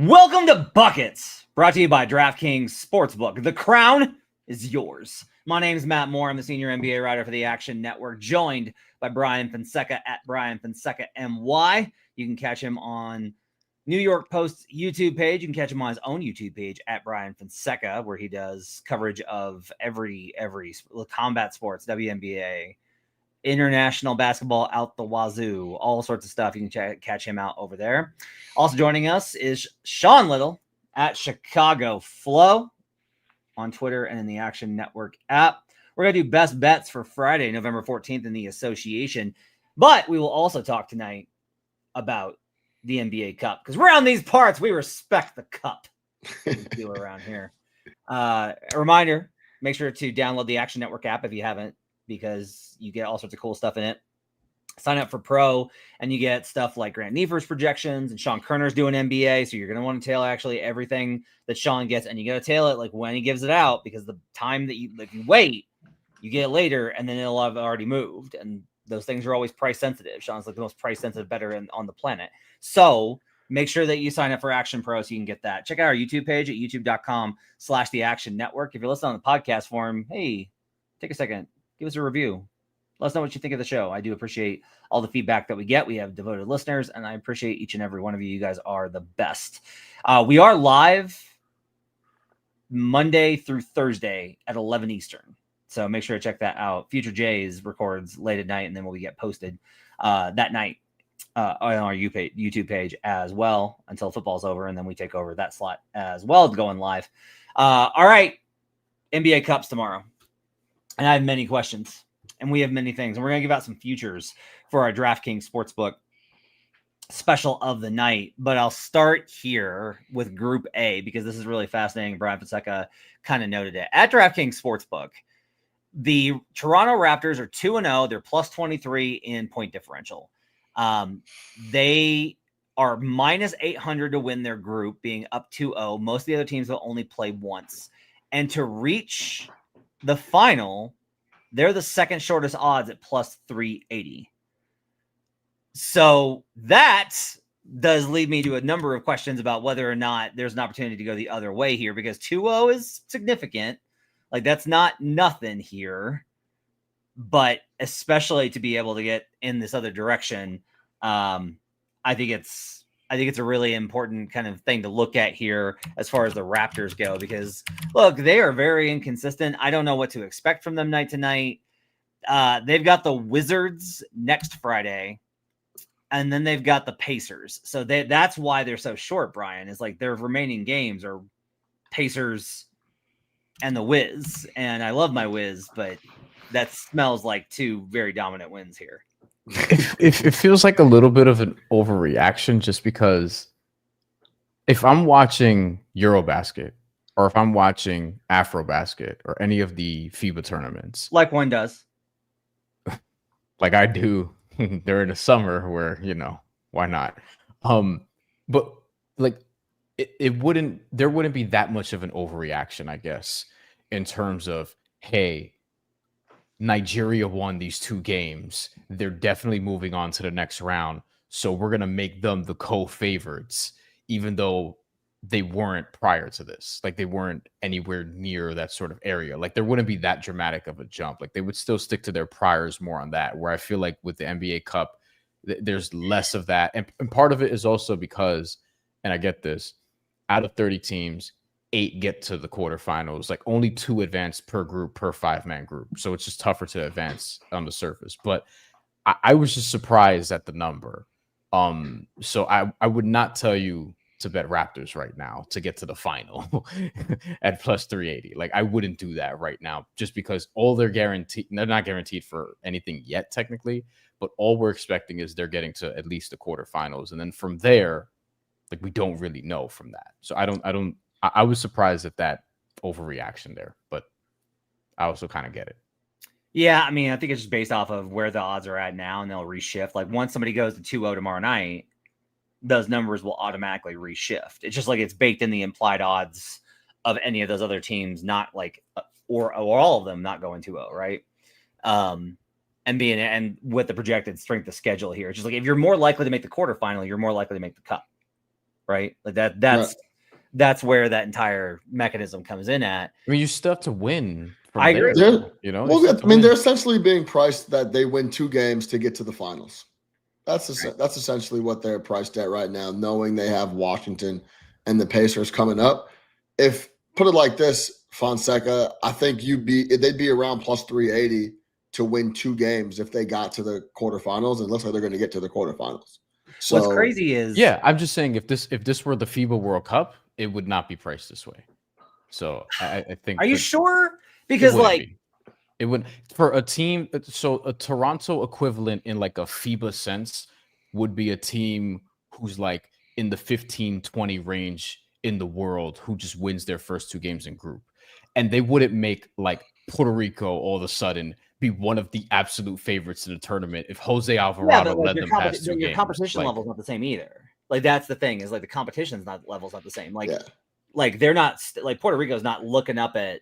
Welcome to Buckets, brought to you by DraftKings Sportsbook. The crown is yours. My name is Matt Moore. I'm the senior NBA writer for the Action Network, joined by Bryan Fonseca at Bryan Fonseca MY. You can catch him on New York Post's YouTube page. You can catch him on his own YouTube page at Bryan Fonseca, where he does coverage of every combat sports, WNBA, international basketball out the wazoo, all sorts of stuff. You can catch him out over there. Also joining us is Sean Little at Chicago Flow on Twitter and in the Action Network app. We're going to do best bets for Friday, November 14th in the association. But we will also talk tonight about the NBA Cup, because around these parts, we respect the cup. We do around here. A reminder, make sure to download the Action Network app if you haven't, because you get all sorts of cool stuff in it. Sign up for Pro, and you get stuff like Grant Niefer's projections, and Sean Kerner's doing NBA, so you're going to want to tail actually everything that Sean gets, and you got to tail it like when he gives it out, because the time that you wait, you get it later, and then it'll have already moved, and those things are always price sensitive. Sean's like the most price sensitive bettor on the planet. So make sure that you sign up for Action Pro so you can get that. Check out our YouTube page at youtube.com/the Action Network. If you're listening on the podcast form, hey, take a second. Give us a review. Let us know what you think of the show. I do appreciate all the feedback that we get. We have devoted listeners, and I appreciate each and every one of you. You guys are the best. We are live Monday through Thursday at 11 Eastern. So make sure to check that out. Future Jays records late at night, and then will get posted that night on our YouTube page as well until football's over, and then we take over that slot as well, going live. All right, NBA Cups tomorrow. And I have many questions, and we have many things. And we're going to give out some futures for our DraftKings Sportsbook special of the night. But I'll start here with Group A, because this is really fascinating. Bryan Fonseca kind of noted it. At DraftKings Sportsbook, the Toronto Raptors are 2-0. They're plus 23 in point differential. They are minus 800 to win their group, being up 2-0. Most of the other teams will only play once. And to reach the final, they're the second shortest odds at plus 380. So that does lead me to a number of questions about whether or not there's an opportunity to go the other way here, because 2-0 is significant. Like, that's not nothing here, but especially to be able to get in this other direction, I think it's a really important kind of thing to look at here as far as the Raptors go, because look, they are very inconsistent. I don't know what to expect from them night to night. They've got the Wizards next Friday, and then they've got the Pacers. So that's why they're so short, Bryan, is like their remaining games are Pacers and the Wiz. And I love my Wiz, but that smells like two very dominant wins here. It feels like a little bit of an overreaction, just because if I'm watching Eurobasket, or if I'm watching Afrobasket, or any of the FIBA tournaments, like one does, like I do during the summer, where, why not? But like there wouldn't be that much of an overreaction, I guess, in terms of, hey, Nigeria won these two games. They're definitely moving on to the next round. So we're going to make them the co-favorites, even though they weren't prior to this. Like, they weren't anywhere near that sort of area. Like, there wouldn't be that dramatic of a jump. Like, they would still stick to their priors more on that, where I feel like with the NBA Cup, there's less of that. And part of it is also because, and I get this, out of 30 teams, 8 get to the quarterfinals. Like, only 2 advance per group, per 5-man group. So it's just tougher to advance on the surface. But I was just surprised at the number. So I would not tell you to bet Raptors right now to get to the final at plus 380. Like, I wouldn't do that right now, just because all they're not guaranteed for anything yet, technically, but all we're expecting is they're getting to at least the quarterfinals. And then from there, like, we don't really know from that. So I was surprised at that overreaction there, but I also kind of get it. Yeah, I mean, I think it's just based off of where the odds are at now, and they'll reshift. Like, once somebody goes to 2-0 tomorrow night, those numbers will automatically reshift. It's just like it's baked in the implied odds of any of those other teams, not like, or all of them not going 2-0, right? And with the projected strength of schedule here, it's just like if you're more likely to make the quarterfinal, you're more likely to make the cup. right? Like that's where that entire mechanism comes in at. I mean, you still have to win from I agree. there. You know, Well, I mean, they're essentially being priced that they win 2 games to get to the finals. That's essentially what they're priced at right now, knowing they have Washington and the Pacers coming up. If put it like this, Fonseca, I think they'd be around plus 380 to win 2 games if they got to the quarterfinals. It looks like they're going to get to the quarterfinals. So what's crazy is, yeah, I'm just saying if this were the FIBA World Cup, it would not be priced this way. So I think. Are you sure? Because it would for a team. So a Toronto equivalent in like a FIBA sense would be a team who's like in the 15-20 range in the world who just wins their first 2 games in group, and they wouldn't make like Puerto Rico all of a sudden be one of the absolute favorites in the tournament if Jose Alvarado led them past 2 games. Your competition level's not the same either. Like that's the thing is like the competition's level's not the same. Like like they're not like Puerto Rico's not looking up at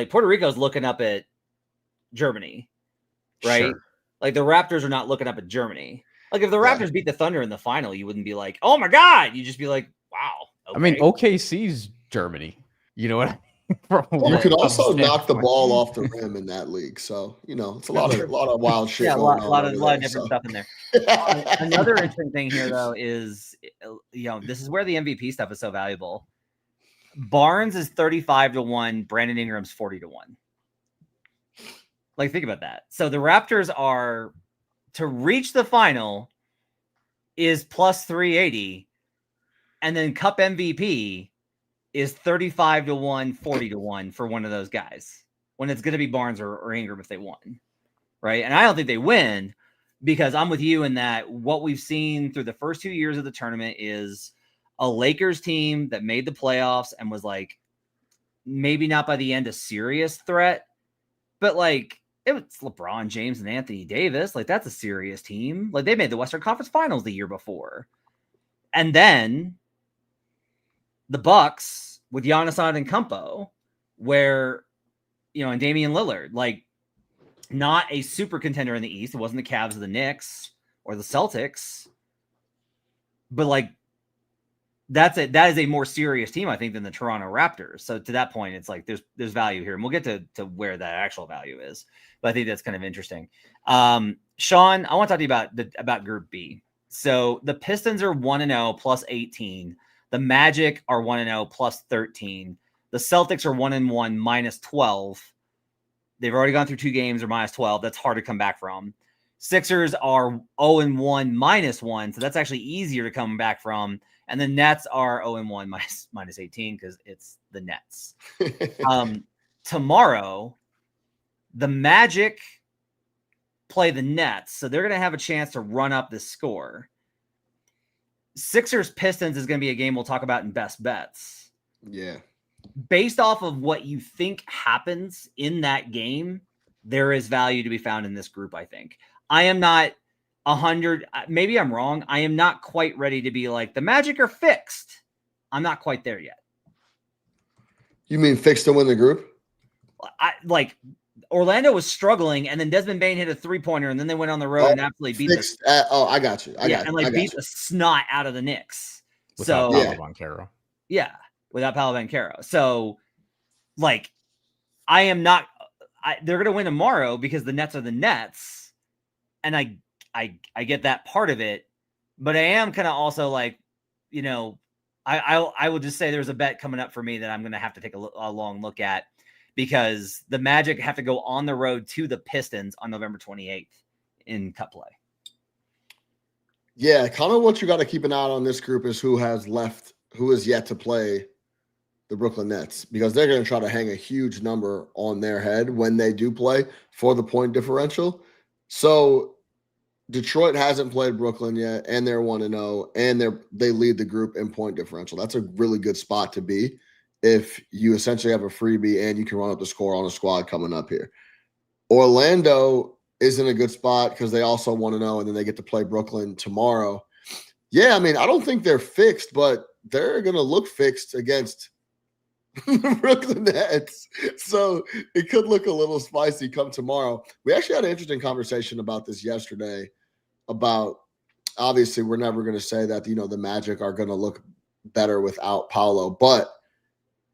Puerto Rico's looking up at Germany, right? Sure. Like the Raptors are not looking up at Germany. Like if the Raptors beat the Thunder in the final, you wouldn't be like, oh my God. You'd just be like, wow. Okay. I mean, OKC's Germany. You know what I mean? You can also knock the ball off the rim in that league. So, you know, it's a lot of wild shit. Yeah, a lot of different stuff in there. Another interesting thing here, though, is, you know, this is where the MVP stuff is so valuable. Barnes is 35-1. Brandon Ingram's 40-1. Like, think about that. So the Raptors are to reach the final is plus 380, and then Cup MVP is 35-1, 40-1 for one of those guys when it's going to be Barnes or Ingram if they won, right? And I don't think they win because I'm with you in that what we've seen through the first 2 years of the tournament is a Lakers team that made the playoffs and was like maybe not by the end a serious threat, but like it was LeBron James and Anthony Davis. Like that's a serious team. Like they made the Western Conference Finals the year before. And then the Bucks with Giannis Antetokounmpo, where, you know, and Damian Lillard, like not a super contender in the East. It wasn't the Cavs or the Knicks or the Celtics, but like that is a more serious team, I think, than the Toronto Raptors. So to that point, it's like there's value here, and we'll get to where that actual value is. But I think that's kind of interesting. Sean, I want to talk to you about Group B. So the Pistons are 1-0 plus 18. The Magic are 1-0 plus 13. The Celtics are 1-1 minus 12. They've already gone through 2 games or minus 12. That's hard to come back from. Sixers are 0-1 minus 1. So that's actually easier to come back from. And the Nets are 0-1 minus 18 because it's the Nets. Tomorrow, the Magic play the Nets. So they're going to have a chance to run up the score. Sixers Pistons is going to be a game we'll talk about in best bets. Yeah. Based off of what you think happens in that game, there is value to be found in this group, I think. I am not 100. Maybe I'm wrong. I am not quite ready to be like the Magic are fixed. I'm not quite there yet. You mean fixed to win the group? Orlando was struggling, and then Desmond Bane hit a 3-pointer, and then they went on the road and absolutely beat fixed. I got you. Beat the snot out of the Knicks. Without Paolo Banchero. Yeah, without Paolo Banchero. So, like, I am not. They're going to win tomorrow because the Nets are the Nets, and I get that part of it, but I am kind of also like, you know, I will just say there's a bet coming up for me that I'm going to have to take a long look at. Because the Magic have to go on the road to the Pistons on November 28th in Cup play. Yeah, kind of what you got to keep an eye on this group is who has yet to play the Brooklyn Nets, because they're going to try to hang a huge number on their head when they do play for the point differential. So Detroit hasn't played Brooklyn yet, and they're 1-0, and they lead the group in point differential. That's a really good spot to be if you essentially have a freebie and you can run up the score on a squad coming up here. Orlando is in a good spot because they also 1-0, and then they get to play Brooklyn tomorrow. Yeah, I mean, I don't think they're fixed, but they're going to look fixed against the Brooklyn Nets. So it could look a little spicy come tomorrow. We actually had an interesting conversation about this yesterday about, obviously, we're never going to say that, you know, the Magic are going to look better without Paolo. But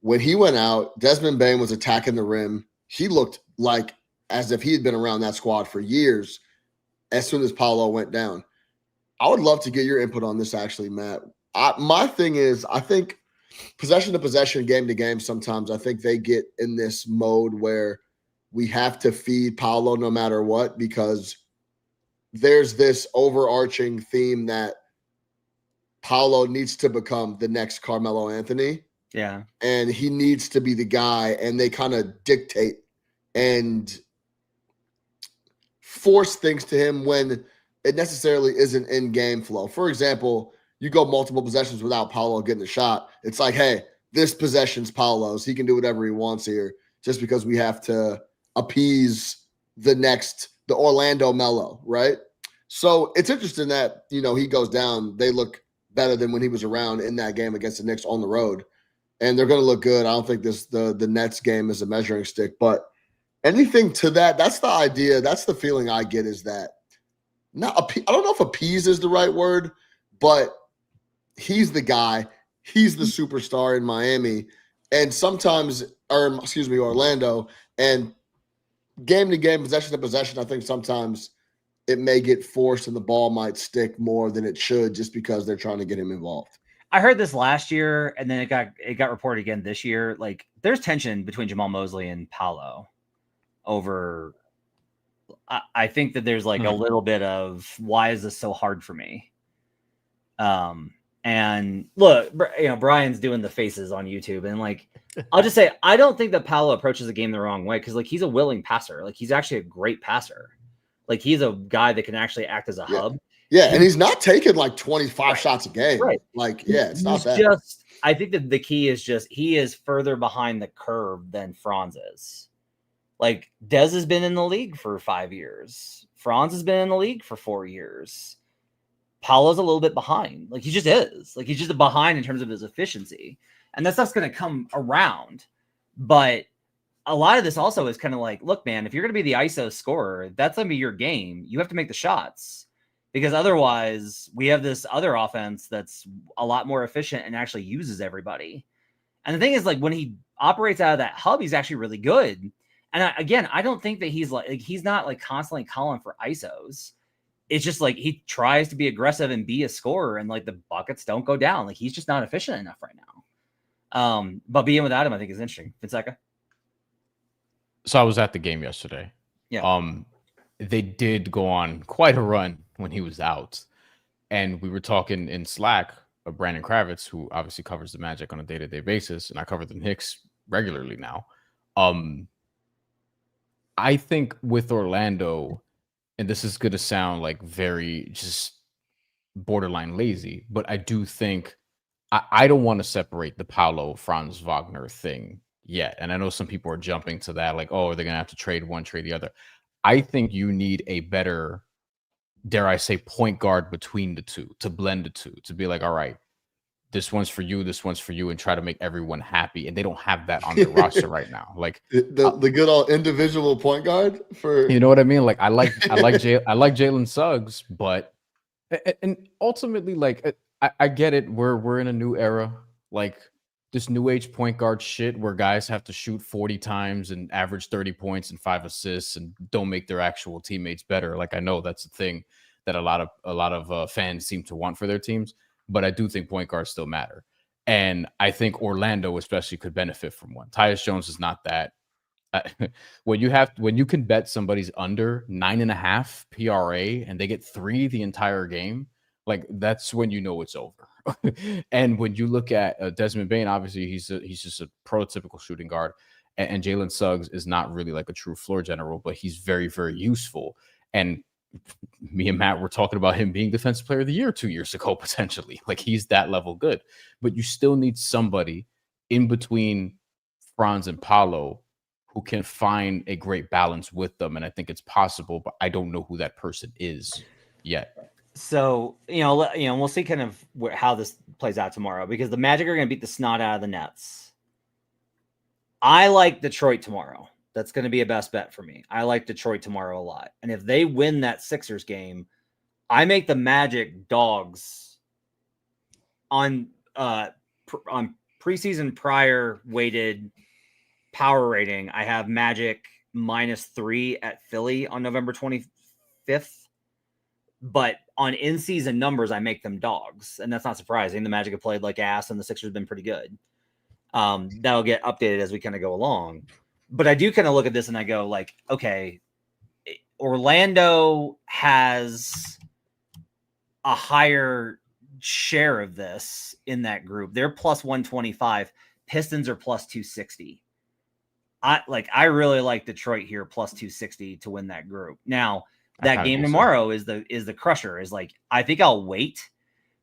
when he went out, Desmond Bane was attacking the rim. He looked like as if he had been around that squad for years as soon as Paolo went down. I would love to get your input on this, actually, Matt. My thing is, I think possession to possession, game to game, sometimes I think they get in this mode where we have to feed Paolo no matter what, because there's this overarching theme that Paolo needs to become the next Carmelo Anthony. Yeah. And he needs to be the guy, and they kind of dictate and force things to him when it necessarily isn't in game flow. For example, you go multiple possessions without Paolo getting a shot. It's like, hey, this possession's Paolo's. He can do whatever he wants here just because we have to appease the Orlando Melo, right? So it's interesting that, he goes down. They look better than when he was around in that game against the Knicks on the road. And they're going to look good. I don't think the Nets game is a measuring stick, but anything to that, that's the idea. That's the feeling I get, is that I don't know if appease is the right word, but he's the guy. He's the superstar in Miami. And sometimes, Orlando. And game to game, possession to possession, I think sometimes it may get forced and the ball might stick more than it should just because they're trying to get him involved. I heard this last year, and then it got reported again this year. Like, there's tension between Jamal Mosley and Paolo over. I think that there's like a little bit of, why is this so hard for me? And look, Bryan's doing the faces on YouTube, and like, I'll just say, I don't think that Paolo approaches the game the wrong way, because like, he's a willing passer. Like, he's actually a great passer. Like, he's a guy that can actually act as a hub. Yeah, and he's not taking like 25 shots a game. Right. Like, it's not that. I think that the key is just, he is further behind the curve than Franz is. Like, Dez has been in the league for 5 years. Franz has been in the league for 4 years. Paolo's a little bit behind. Like, he just is. Like, he's just behind in terms of his efficiency. And that stuff's going to come around. But a lot of this also is kind of like, look, man, if you're going to be the ISO scorer, that's going to be your game. You have to make the shots. Because otherwise, we have this other offense that's a lot more efficient and actually uses everybody. And the thing is, like, when he operates out of that hub, he's actually really good. And I don't think that he's he's not like constantly calling for ISOs. It's just like he tries to be aggressive and be a scorer, and like the buckets don't go down. Like, he's just not efficient enough right now. But being without him, I think, is interesting. Fonseca? So I was at the game yesterday. Yeah. They did go on quite a run when he was out. And we were talking in Slack of Brandon Kravitz, who obviously covers the Magic on a day-to-day basis, and I cover the Knicks regularly now. I think with Orlando, and this is going to sound like very just borderline lazy, but I do think I don't want to separate the Paolo Franz Wagner thing yet. And I know some people are jumping to that, like, oh, they're going to have to trade one, trade the other. I think you need a better, dare I say, point guard between the two, to blend the two, to be like, all right, this one's for you, this one's for you, and try to make everyone happy. And they don't have that on their roster right now. Like the good old individual point guard for, you know what I mean? Like I like Jalen Suggs, but and ultimately, like I get it. We're in a new era, like this new age point guard shit where guys have to shoot 40 times and average 30 points and 5 assists and don't make their actual teammates better. Like, I know that's a thing that a lot of fans seem to want for their teams, but I do think point guards still matter. And I think Orlando especially could benefit from one. Tyus Jones is not that. When you can bet somebody's under 9.5 PRA and they get 3 the entire game, like, that's when you know it's over. And when you look at Desmond Bane, obviously he's just a prototypical shooting guard, and Jalen Suggs is not really like a true floor general, but he's very, very useful. And me and Matt were talking about him being Defensive Player of the Year 2 years ago, potentially. Like, he's that level good. But you still need somebody in between Franz and Paolo who can find a great balance with them. And I think it's possible, but I don't know who that person is yet. So, we'll see kind of how this plays out tomorrow, because the Magic are going to beat the snot out of the Nets. I like Detroit tomorrow. That's going to be a best bet for me. I like Detroit tomorrow a lot. And if they win that Sixers game, I make the Magic dogs on on preseason prior weighted power rating, I have Magic -3 at Philly on November 25th. But on in-season numbers, I make them dogs, and that's not surprising. The Magic have played like ass, and the Sixers have been pretty good. That'll get updated as we kind of go along. But I do kind of look at this and I go like, okay, Orlando has a higher share of this in that group. They're plus 125. Pistons are plus 260. I really like Detroit here plus 260 to win that group. Now, that game tomorrow is the crusher. Is like, I think I'll wait,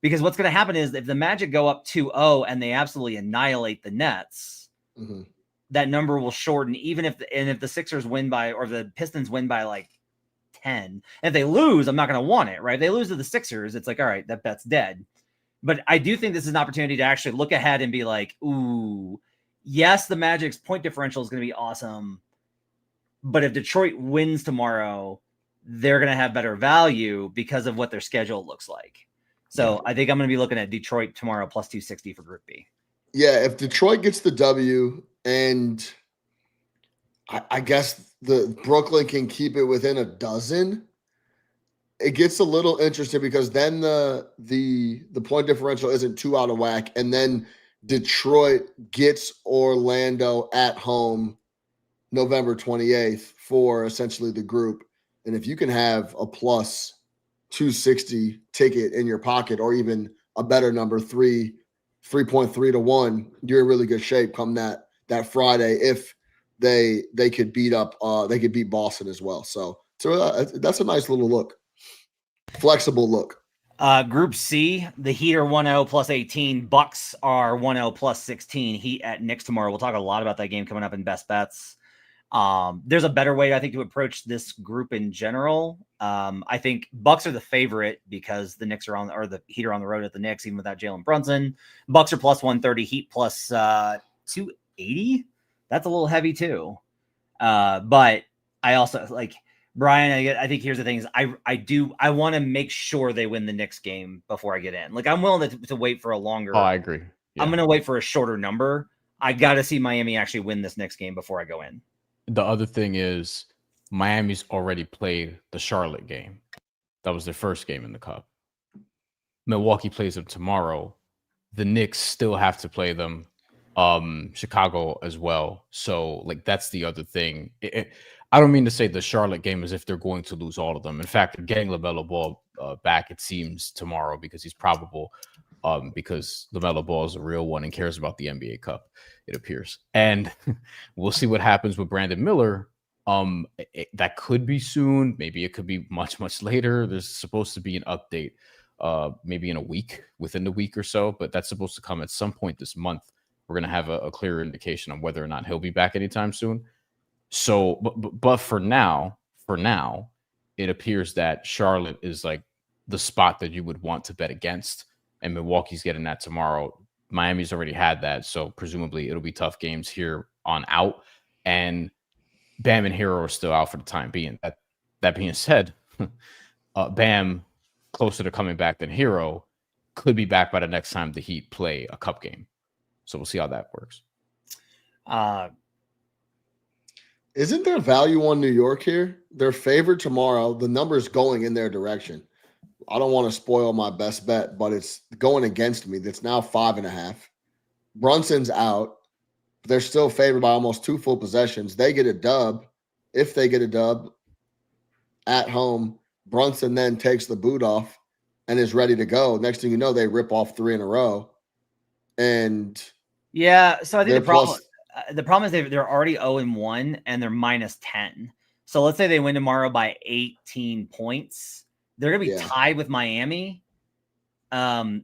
because what's going to happen is if the Magic go up 2-0 and they absolutely annihilate the Nets, that number will shorten. Even if the Sixers win by, or the Pistons win by like 10, if they lose, I'm not going to want it, right? If they lose to the Sixers, it's like, all right, that bet's dead. But I do think this is an opportunity to actually look ahead and be like, ooh, yes, the Magic's point differential is going to be awesome, but if Detroit wins tomorrow, they're going to have better value because of what their schedule looks like. So I think I'm going to be looking at Detroit tomorrow plus 260 for Group B. Yeah, if Detroit gets the W, and I guess the Brooklyn can keep it within a dozen, it gets a little interesting, because then the point differential isn't too out of whack, and then Detroit gets Orlando at home November 28th for essentially the group. And if you can have a plus 260 ticket in your pocket, or even a better number, 3.3 to 1, you're in really good shape come that Friday, if they could beat Boston as well. So that's a nice little look. Flexible look. Group C, the Heat are 1-0 plus 18. Bucks are 1-0 plus 16. Heat at Knicks tomorrow. We'll talk a lot about that game coming up in best bets. There's a better way, I think, to approach this group in general. I think Bucks are the favorite because the Knicks are the Heat are on the road at the Knicks, even without Jalen Brunson. Bucks are plus 130, Heat plus 280. That's a little heavy too. But I also like Bryan. I think here's the thing: is I want to make sure they win the Knicks game before I get in. Like, I'm willing to wait for a longer. Oh, I agree. Yeah. I'm going to wait for a shorter number. I got to see Miami actually win this Knicks game before I go in. The other thing is Miami's already played the Charlotte game. That was their first game in the Cup. Milwaukee plays them tomorrow. The Knicks still have to play them. Chicago as well. So, like, that's the other thing. I don't mean to say the Charlotte game as if they're going to lose all of them. In fact, they're getting LaMelo Ball back, it seems, tomorrow, because he's probable. Because LaMelo Ball is a real one and cares about the NBA Cup, it appears. And we'll see what happens with Brandon Miller. That could be soon. Maybe it could be much, much later. There's supposed to be an update maybe in a week, within the week or so. But that's supposed to come at some point this month. We're going to have a clearer indication on whether or not he'll be back anytime soon. So, but for now, it appears that Charlotte is like the spot that you would want to bet against. And Milwaukee's getting that tomorrow. Miami's already had that, so presumably it'll be tough games here on out. And Bam and Hero are still out for the time being. That being said, Bam, closer to coming back than Hero, could be back by the next time the Heat play a cup game. So we'll see how that works. Isn't there value on New York here? They're favored tomorrow. The number's going in their direction. I don't want to spoil my best bet, but it's going against me. That's now 5.5. Brunson's out. They're still favored by almost 2 full possessions. They get a dub. If they get a dub at home, Brunson then takes the boot off and is ready to go. Next thing you know, they rip off 3 in a row. And yeah, so I think the problem is they're already 0-1 and they're minus 10. So let's say they win tomorrow by 18 points. They're going to be tied with Miami. And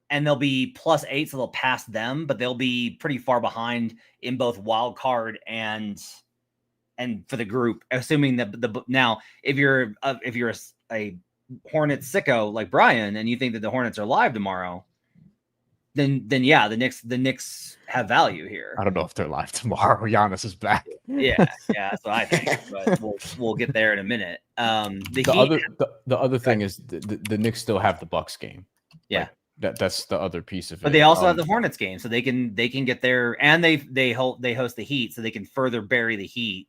they'll be plus 8, so they'll pass them, but they'll be pretty far behind in both wild card and for the group, assuming that now if you're a Hornets sicko like Bryan and you think that the Hornets are live tomorrow, then yeah, the Knicks have value here. I don't know if they're live tomorrow. Giannis is back. Yeah, that's what I think. But we'll get there in a minute. The other thing is the Knicks still have the Bucks game. Yeah. That's the other piece of it. But they also have the Hornets game, so they can get there, and they host the Heat, so they can further bury the Heat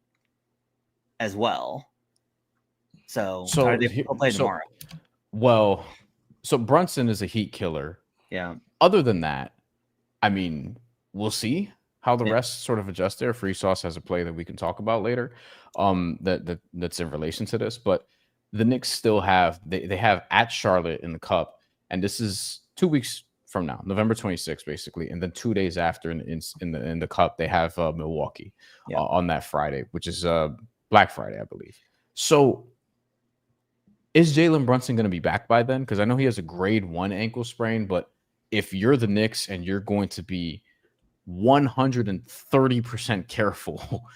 as well. So they'll play tomorrow. Well, so Brunson is a Heat killer. Yeah. Other than that, I mean, we'll see how the rest sort of adjust there. Free Sauce has a play that we can talk about later. That's in relation to this, but the Knicks still have they have at Charlotte in the Cup, and this is 2 weeks from now, November 26th, basically, and then 2 days after in the Cup they have Milwaukee on that Friday, which is Black Friday, I believe. So is Jalen Brunson going to be back by then? Because I know he has a grade 1 ankle sprain, but if you're the Knicks and you're going to be 130% careful,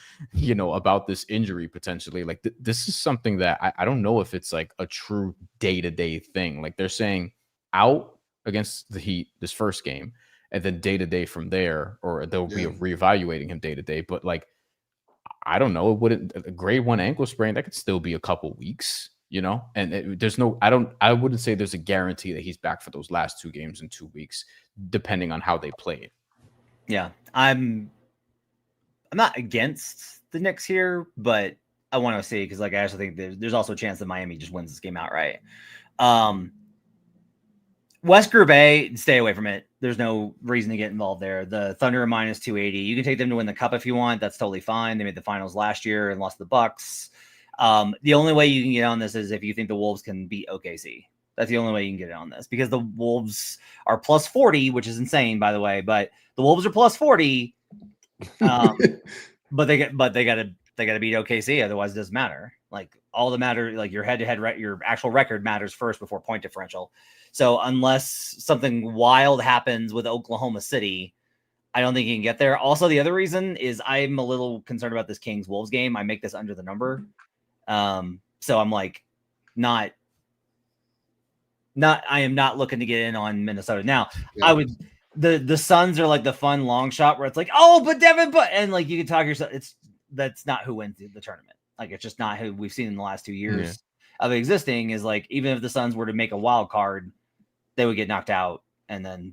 about this injury potentially, like this is something that I don't know if it's like a true day-to-day thing. Like they're saying out against the Heat this first game, and then day-to-day from there, or they'll be reevaluating him day-to-day. But like, I don't know, a grade 1 ankle sprain, that could still be a couple weeks. And there's no, I wouldn't say there's a guarantee that he's back for those last 2 games in 2 weeks, depending on how they play it. Yeah, I'm not against the Knicks here, but I want to see, because like I actually think there's also a chance that Miami just wins this game outright. West Group A, stay away from it. There's no reason to get involved there. The Thunder are minus 280. You can take them to win the Cup if you want. That's totally fine. They made the finals last year and lost to the Bucks. The only way you can get on this is if you think the Wolves can beat OKC. That's the only way you can get it on this, because the Wolves are plus 40, which is insane, by the way. But the Wolves are plus 40, but they got to beat OKC, otherwise it doesn't matter. Like all the matter, like your head-to-head, your actual record matters first before point differential. So unless something wild happens with Oklahoma City, I don't think you can get there. Also, the other reason is I'm a little concerned about this Kings Wolves game. I make this under the number. So I'm like, I am not looking to get in on Minnesota. Now, the Suns are like the fun long shot where it's like, oh, but Devin, and like you can talk yourself. That's not who wins the tournament. Like, it's just not who we've seen in the last 2 years of existing. Is like, even if the Suns were to make a wild card, they would get knocked out. And then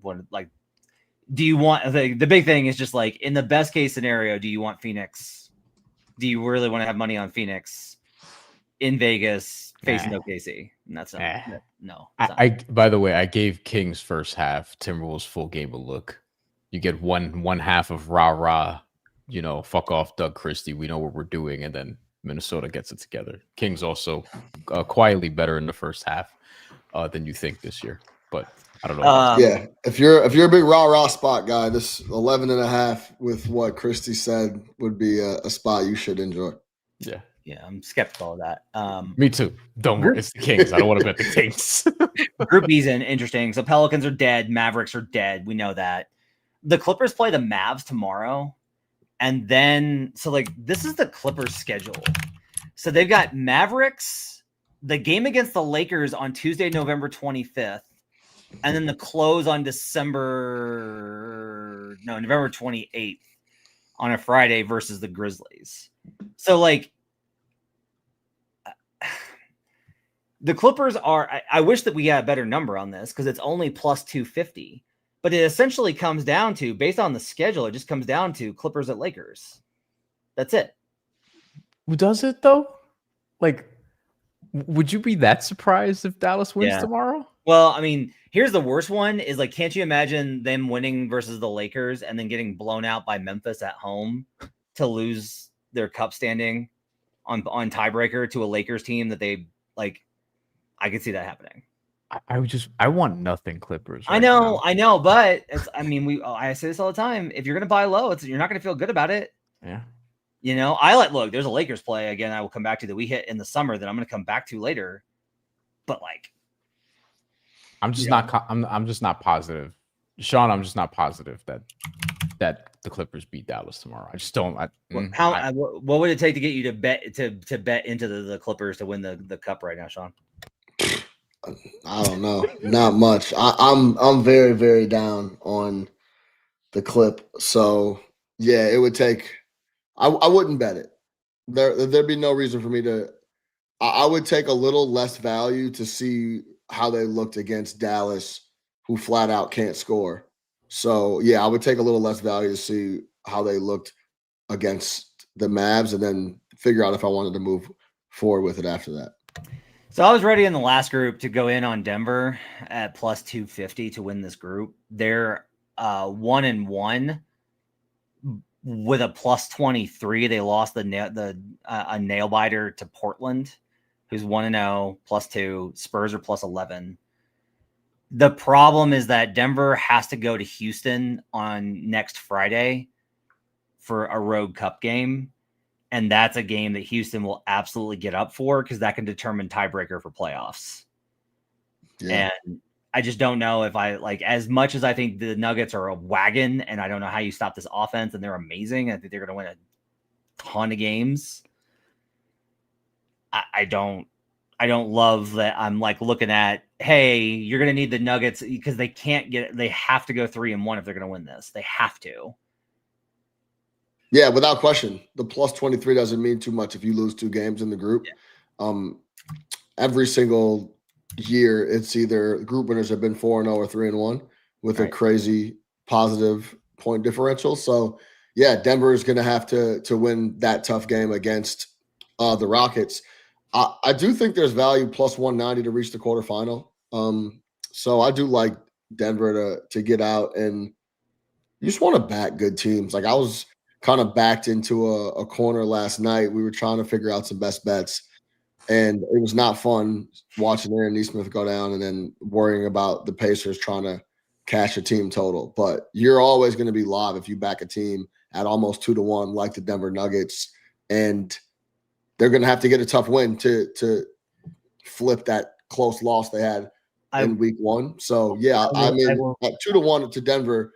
do you want the big thing is just like, in the best case scenario, do you want Phoenix? Do you really want to have money on Phoenix in Vegas facing OKC? And that's no. By the way, I gave Kings first half, Timberwolves full game a look. You get one half of rah, fuck off Doug Christie. We know what we're doing. And then Minnesota gets it together. Kings also quietly better in the first half than you think this year. But I don't know. If you're a big rah spot guy, this 11.5 with what Christie said would be a spot you should enjoy. Yeah, I'm skeptical of that. Me too. Don't worry, it's the Kings. I don't want to bet the Kings. Group B's interesting. So Pelicans are dead. Mavericks are dead. We know that. The Clippers play the Mavs tomorrow. And then, so like, this is the Clippers schedule. So they've got Mavericks, the game against the Lakers on Tuesday, November 25th. And then the close on November 28th on a Friday versus the Grizzlies. So like, the Clippers are, I wish that we had a better number on this, because it's only plus 250, but it essentially comes down to, based on the schedule, it just comes down to Clippers at Lakers. That's it. Does it though? Like, would you be that surprised if Dallas wins tomorrow? Well, I mean, here's the worst one is like, can't you imagine them winning versus the Lakers and then getting blown out by Memphis at home to lose their cup standing on tiebreaker to a Lakers team that they like? I could see that happening. I want nothing Clippers. Right, I know, but I say this all the time. If you're going to buy low, you're not going to feel good about it. Yeah. Look, there's a Lakers play again. I will come back to that we hit in the summer that I'm going to come back to later. But like, I'm just not positive, Sean. I'm just not positive that the Clippers beat Dallas tomorrow. I just don't. What would it take to get you to bet into the Clippers to win the cup right now, Sean? I don't know. Not much. I'm very, very down on the Clip. So yeah, it would take. I wouldn't bet it. There'd be no reason for me to. I would take a little less value to see how they looked against Dallas who flat out can't score. So, yeah, I would take a little less value to see how they looked against the Mavs and then figure out if I wanted to move forward with it after that. So I was ready in the last group to go in on Denver at plus 250 to win this group. They're 1-1 with a plus 23. They lost a nail biter to Portland, who's 1-0 plus 2. Spurs are plus 11. The problem is that Denver has to go to Houston on next Friday for a road cup game. And that's a game that Houston will absolutely get up for because that can determine tiebreaker for playoffs. Yeah. And I just don't know if I like, as much as I think the Nuggets are a wagon and I don't know how you stop this offense and they're amazing. I think they're going to win a ton of games. I don't love that. I'm like looking at, hey, you're going to need the Nuggets because they have to go 3-1 if they're going to win this. They have to. Yeah, without question. The plus 23 doesn't mean too much if you lose 2 games in the group. Yeah. Every single year, it's either group winners have been 4-0 or 3-1 with a crazy positive point differential. So, yeah, Denver is going to have to win that tough game against the Rockets. I do think there's value plus 190 to reach the quarterfinal. So I do like Denver to get out, and you just want to back good teams. Like I was kind of backed into a corner last night. We were trying to figure out some best bets, and it was not fun watching Aaron Nesmith go down and then worrying about the Pacers trying to cash a team total. But you're always going to be live if you back a team at almost 2-1 like the Denver Nuggets, and they're going to have to get a tough win to flip that close loss they had in week 1. So, yeah, I mean, at 2-1 to Denver,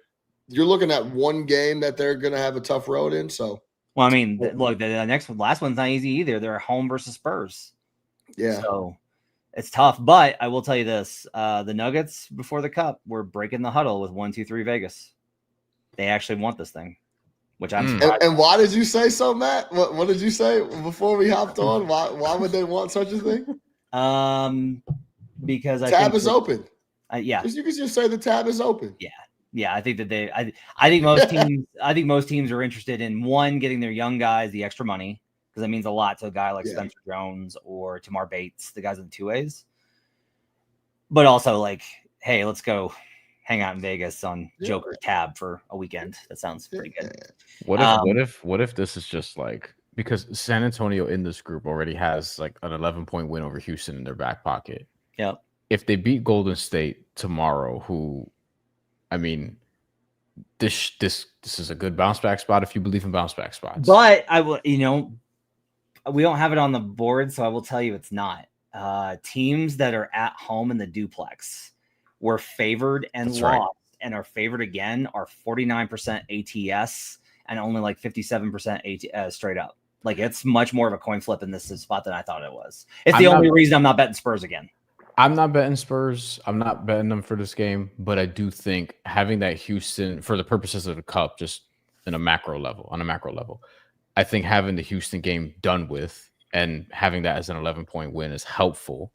you're looking at one game that they're going to have a tough road in. So, well, I mean, look, the last one's not easy either. They're home versus Spurs. Yeah. So it's tough. But I will tell you this, the Nuggets before the cup were breaking the huddle with 1-2-3 Vegas. They actually want this thing, which I'm surprised. And why did you say so, Matt? What did you say before we hopped on? Why would they want such a thing? Because I think tab is open. Yeah. You can just say the tab is open. Yeah. Yeah, I think that I think most teams I think most teams are interested in one, getting their young guys the extra money, because that means a lot to a guy like Spencer Jones or Tamar Bates, the guys in the 2As. But also like, hey, let's go hang out in Vegas on Joker's tab for a weekend. That sounds pretty good. What if this is just like, because San Antonio in this group already has like an 11-point win over Houston in their back pocket. Yep. If they beat Golden State tomorrow, who, I mean, this is a good bounce back spot if you believe in bounce back spots. But I will, we don't have it on the board, so I will tell you it's not. Teams that are at home in the duplex were favored and lost and are favored again are 49% ATS and only like 57% straight up. Like it's much more of a coin flip in this spot than I thought it was. It's the only reason I'm not betting Spurs again. I'm not betting Spurs. I'm not betting them for this game, but I do think having that Houston, for the purposes of the cup, just on a macro level, I think having the Houston game done with and having that as an 11-point win is helpful.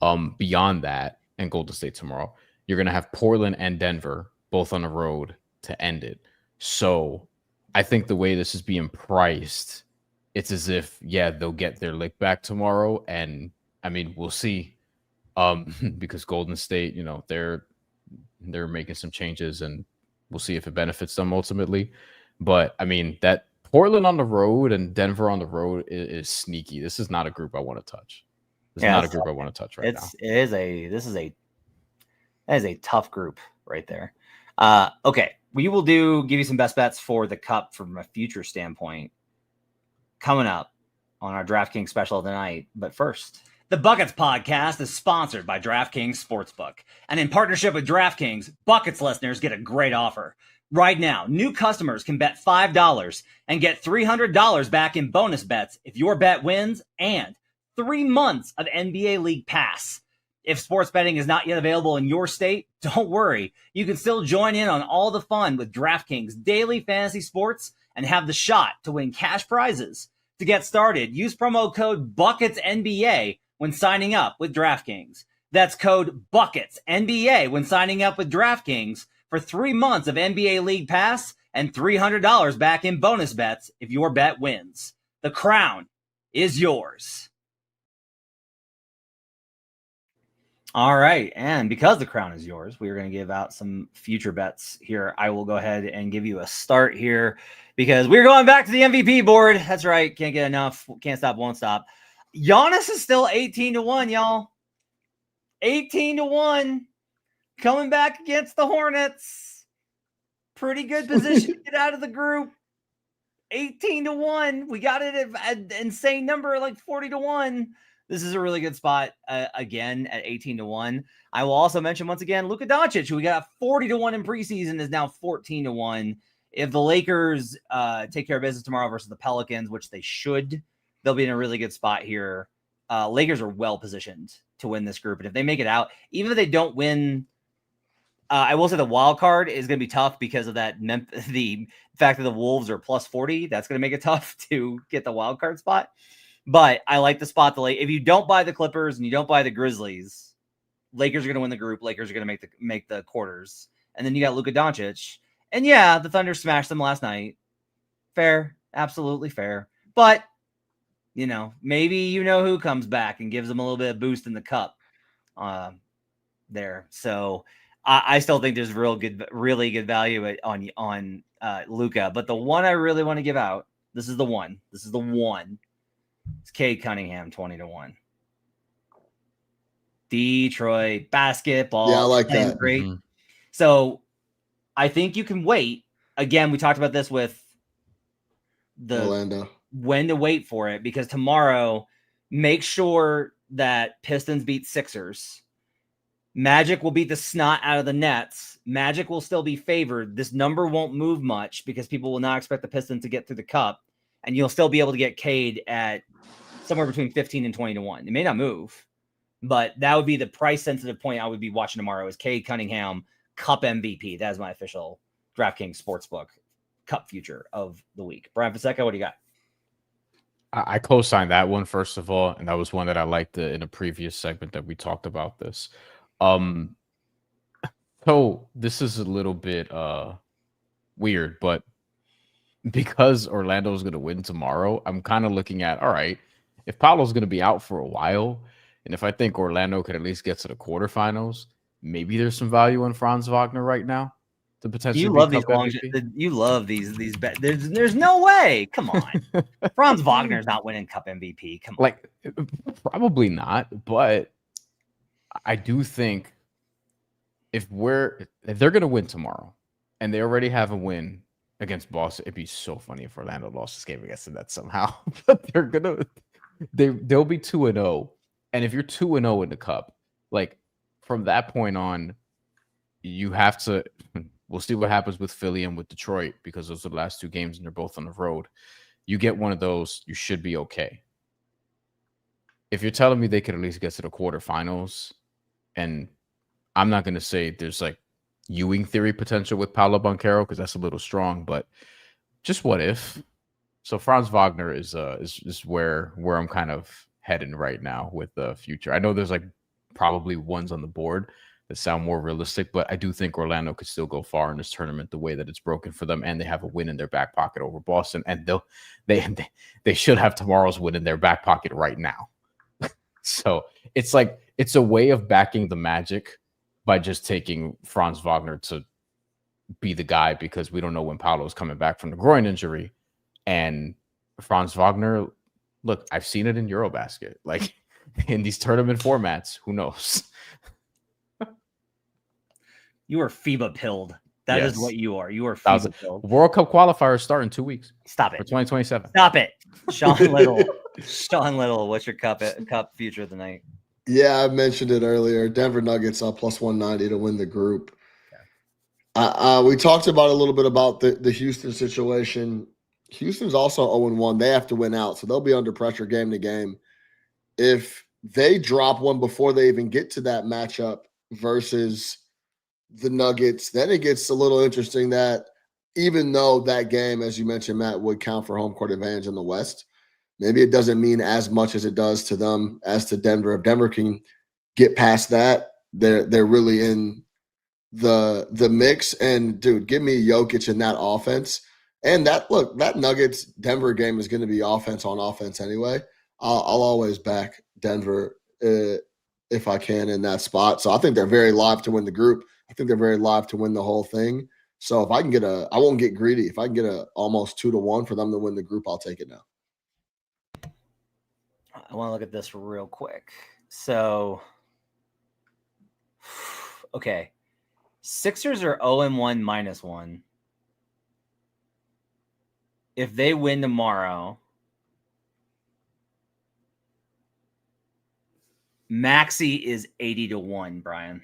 Beyond that, and Golden State tomorrow, you're going to have Portland and Denver both on the road to end it. So I think the way this is being priced, it's as if, they'll get their lick back tomorrow. And I mean, we'll see. Because Golden State, they're making some changes, and we'll see if it benefits them ultimately. But I mean, that Portland on the road and Denver on the road is sneaky. This is not a group I want to touch. This is not a group I want to touch right now. That is a tough group right there. Okay, we will give you some best bets for the cup from a future standpoint coming up on our DraftKings special tonight. But first, the Buckets podcast is sponsored by DraftKings Sportsbook. And in partnership with DraftKings, Buckets listeners get a great offer. Right now, new customers can bet $5 and get $300 back in bonus bets if your bet wins, and 3 months of NBA League Pass. If sports betting is not yet available in your state, don't worry. You can still join in on all the fun with DraftKings daily fantasy sports and have the shot to win cash prizes. To get started, use promo code BucketsNBA when signing up with DraftKings. That's code BUCKETS, NBA, when signing up with DraftKings for 3 months of NBA League Pass and $300 back in bonus bets if your bet wins. The crown is yours. All right, and because the crown is yours, we are going to give out some future bets here. I will go ahead and give you a start here because we're going back to the MVP board. That's right, can't get enough, can't stop, won't stop. Giannis is still 18-1, y'all. 18-1, coming back against the Hornets. Pretty good position to get out of the group. 18-1. We got it at an insane number like 40-1. This is a really good spot again at 18-1. I will also mention once again Luka Doncic, who we got 40-1 in preseason, is now 14-1. If the Lakers take care of business tomorrow versus the Pelicans, which they should, they'll be in a really good spot here. Lakers are well positioned to win this group, and if they make it out, even if they don't win, I will say the wild card is going to be tough because of that. The fact that the Wolves are plus 40, that's going to make it tough to get the wild card spot. But I like the spot. If you don't buy the Clippers and you don't buy the Grizzlies, Lakers are going to win the group. Lakers are going to make the quarters, and then you got Luka Doncic. And yeah, the Thunder smashed them last night. Fair, absolutely fair. But maybe who comes back and gives them a little bit of boost in the cup there. So I still think there's really good value on Luka. But the one I really want to give out, this is the one. It's Cade Cunningham, 20-1. Detroit basketball. Yeah, I like that. Great. Mm-hmm. So I think you can wait. Again, we talked about this with the Orlando. When to wait for it, because tomorrow, make sure that Pistons beat Sixers. Magic will beat the snot out of the Nets. Magic will still be favored. This number won't move much because people will not expect the Pistons to get through the cup. And you'll still be able to get Cade at somewhere between 15 and 20-1. It may not move, but that would be the price-sensitive point I would be watching tomorrow is Cade Cunningham, Cup MVP. That is my official DraftKings Sportsbook Cup future of the week. Bryan Fonseca, what do you got? I co-signed that one, first of all, and that was one that I liked in a previous segment that we talked about this. So this is a little bit weird, but because Orlando is going to win tomorrow, I'm kind of looking at, all right, if Paolo's going to be out for a while, and if I think Orlando could at least get to the quarterfinals, maybe there's some value in Franz Wagner right now to potentially. You love these long. You love these bets. There's no way. Come on, Franz Wagner's not winning Cup MVP. Come on, probably not, but I do think if they're going to win tomorrow, and they already have a win against Boston, it'd be so funny if Orlando lost this game against the Nets somehow. But they'll be 2-0, and if you're 2-0 in the Cup, from that point on, you have to. We'll see what happens with Philly and with Detroit because those are the last two games, and they're both on the road. You get one of those, you should be okay. If you're telling me they could at least get to the quarterfinals, and I'm not going to say there's Ewing theory potential with Paolo Banchero because that's a little strong, but just what if? So Franz Wagner is where I'm kind of heading right now with the future. I know there's probably ones on the board that sound more realistic, but I do think Orlando could still go far in this tournament the way that it's broken for them, and they have a win in their back pocket over Boston, and they should have tomorrow's win in their back pocket right now. So it's a way of backing the Magic by just taking Franz Wagner to be the guy because we don't know when Paolo's coming back from the groin injury. And Franz Wagner, look, I've seen it in Eurobasket. In these tournament formats, who knows? You are FIBA pilled. That is what you are. You are FIBA pilled. World Cup qualifiers start in 2 weeks. Stop it. For 2027. Stop it. Sean Little. Sean Little, what's your cup future of the night? Yeah, I mentioned it earlier. Denver Nuggets up plus 190 to win the group. Okay. We talked about a little bit about the Houston situation. Houston's also 0-1. They have to win out, so they'll be under pressure game to game. If they drop one before they even get to that matchup versus the Nuggets, then it gets a little interesting that even though that game, as you mentioned, Matt, would count for home court advantage in the West, maybe it doesn't mean as much as it does to them as to Denver. If Denver can get past that, they're really in the mix. And dude, give me Jokic in that offense. And that Nuggets Denver game is going to be offense on offense anyway. I'll always back Denver if I can in that spot. So I think they're very live to win the group. I think they're very live to win the whole thing. So if I can I won't get greedy. If I can get almost 2-1 for them to win the group, I'll take it now. I want to look at this real quick. So, okay. Sixers are 0-1 -1. If they win tomorrow, Maxey is 80-1, Brian.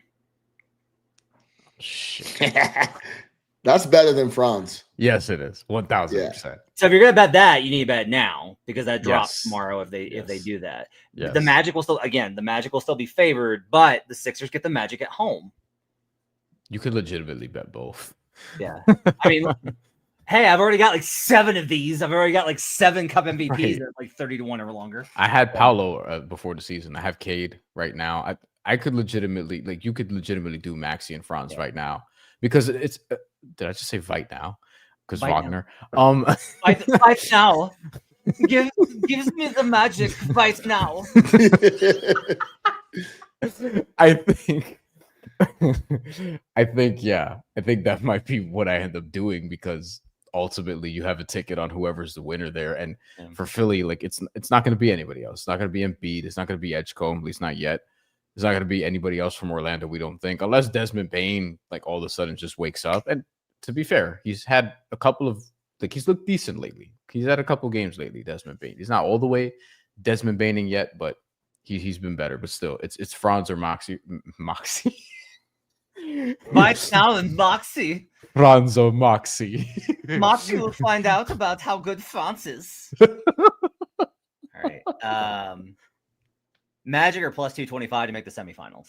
Shit. That's better than Franz. Yes, it is. 1,000%. So if you're gonna bet that, you need to bet now because that drops Yes. tomorrow if they do that. Yes. The Magic will still be favored, but the Sixers get the Magic at home. You could legitimately bet both. Yeah. I mean, hey, I've already got like 7 of these. I've already got like 7 Cup MVPs Right. at like 30-1 or longer. I had Paolo before the season. I have Cade right now. I could legitimately, like, you could legitimately do Maxey and Franz right now because it's. Did I just say Vite now? Because Wagner. Fight now. Gives me the Magic. Fight now. I think. I think that might be what I end up doing because ultimately you have a ticket on whoever's the winner there. And for Philly, like it's not going to be anybody else. It's not going to be Embiid. It's not going to be Edgecombe, at least not yet. It's not going to be anybody else from Orlando, we don't think, unless Desmond Bane like all of a sudden just wakes up. And to be fair, he's had a couple of he's looked decent lately. He's had a couple games lately, Desmond Bane. He's not all the way Desmond Baning yet, but he's been better. But still, it's Franz or Moxie. Fight now and Moxie. Franz or Moxie. Moxie will find out about how good Franz is. All right. Magic are plus 225 to make the semifinals.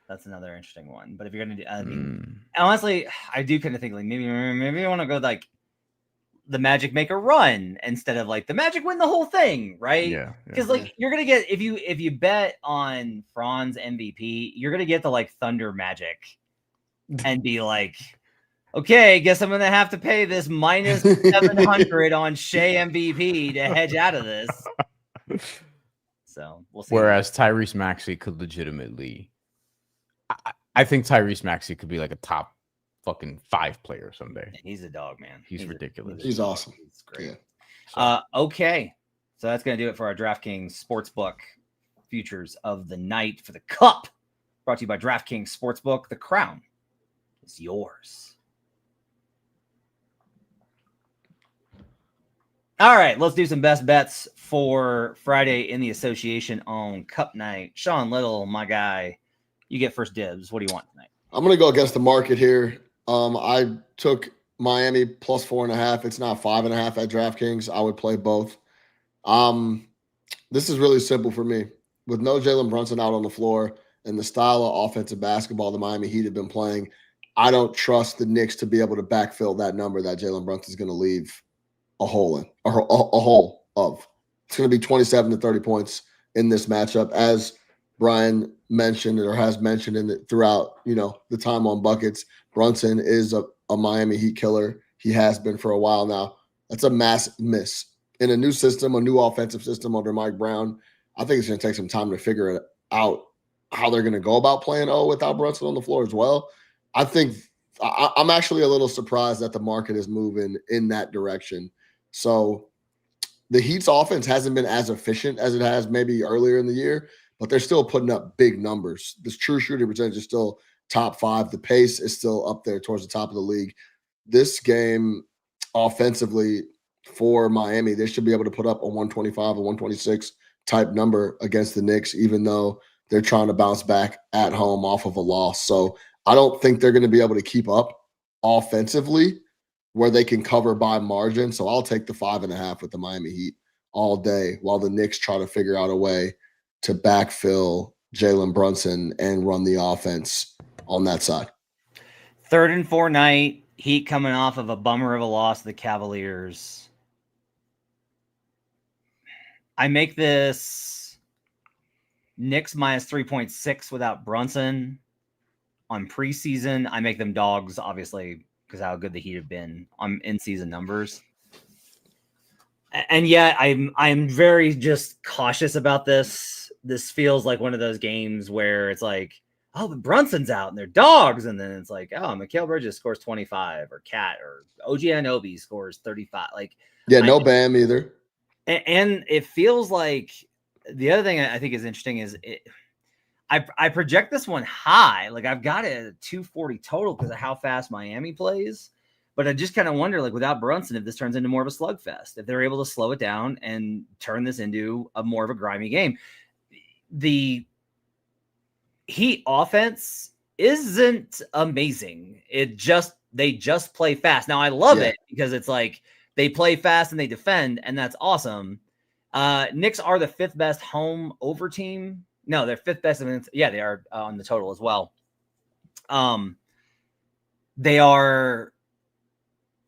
That's another interesting one. But if you're gonna do, I mean, honestly, I do kind of think like maybe I want to go like the Magic make a run instead of like the Magic win the whole thing, right? Yeah. Because like you're gonna get if you bet on Franz MVP, you're gonna get the like Thunder Magic and be like, okay, guess I'm gonna have to pay this minus 700 on Shea MVP to hedge out of this. So we'll see. Whereas Tyrese Maxey could legitimately, I think Tyrese Maxey could be like a top fucking 5 player someday. He's a dog, man. He's ridiculous. He's awesome. He's great. Yeah. Okay, so that's gonna do it for our DraftKings Sportsbook futures of the night for the Cup. Brought to you by DraftKings Sportsbook. The crown is yours. All right, let's do some best bets for Friday in the association on Cup night. Sean Little, my guy, you get first dibs. What do you want tonight? I'm going to go against the market here. I took Miami plus 4.5. It's not 5.5 at DraftKings. I would play both. This is really simple for me. With no Jalen Brunson out on the floor and the style of offensive basketball the Miami Heat have been playing, I don't trust the Knicks to be able to backfill that number that Jalen Brunson is going to leave a hole in, or a hole of. It's going to be 27 to 30 points in this matchup, as Bryan mentioned or has mentioned throughout the time on buckets. Brunson is a Miami Heat killer. He has been for a while now. That's a massive miss in a new system, a new offensive system under Mike Brown. I think it's going to take some time to figure it out how they're going to go about playing without Brunson on the floor as well. I think I'm actually a little surprised that the market is moving in that direction. So the Heat's offense hasn't been as efficient as it has maybe earlier in the year, but they're still putting up big numbers. This true shooting percentage is still top 5. The pace is still up there towards the top of the league. This game offensively for Miami, they should be able to put up a 125, a 126 type number against the Knicks, even though they're trying to bounce back at home off of a loss. So I don't think they're going to be able to keep up offensively where they can cover by margin. So I'll take the 5.5 with the Miami Heat all day while the Knicks try to figure out a way to backfill Jalen Brunson and run the offense on that side. 3rd and 4 night, Heat coming off of a bummer of a loss to the Cavaliers. I make this Knicks minus 3.6 without Brunson on preseason. I make them dogs, obviously, because how good the Heat have been on in-season numbers. And yet I'm very just cautious about this. This feels like one of those games where it's like, oh, but Brunson's out and they're dogs. And then it's like, oh, Mikal Bridges scores 25 or Cat or OG Anunoby scores 35. Like, Yeah, no Bam either. And it feels like the other thing I think is interesting is I project this one high. Like I've got it at 240 total because of how fast Miami plays. But I just kind of wonder, like without Brunson, if this turns into more of a slugfest, if they're able to slow it down and turn this into a more of a grimy game. The Heat offense isn't amazing. They just play fast. Now I love it because it's like they play fast and they defend, and that's awesome. Knicks are the 5th best home over team. No, they're 5th best. Yeah, they are on the total as well.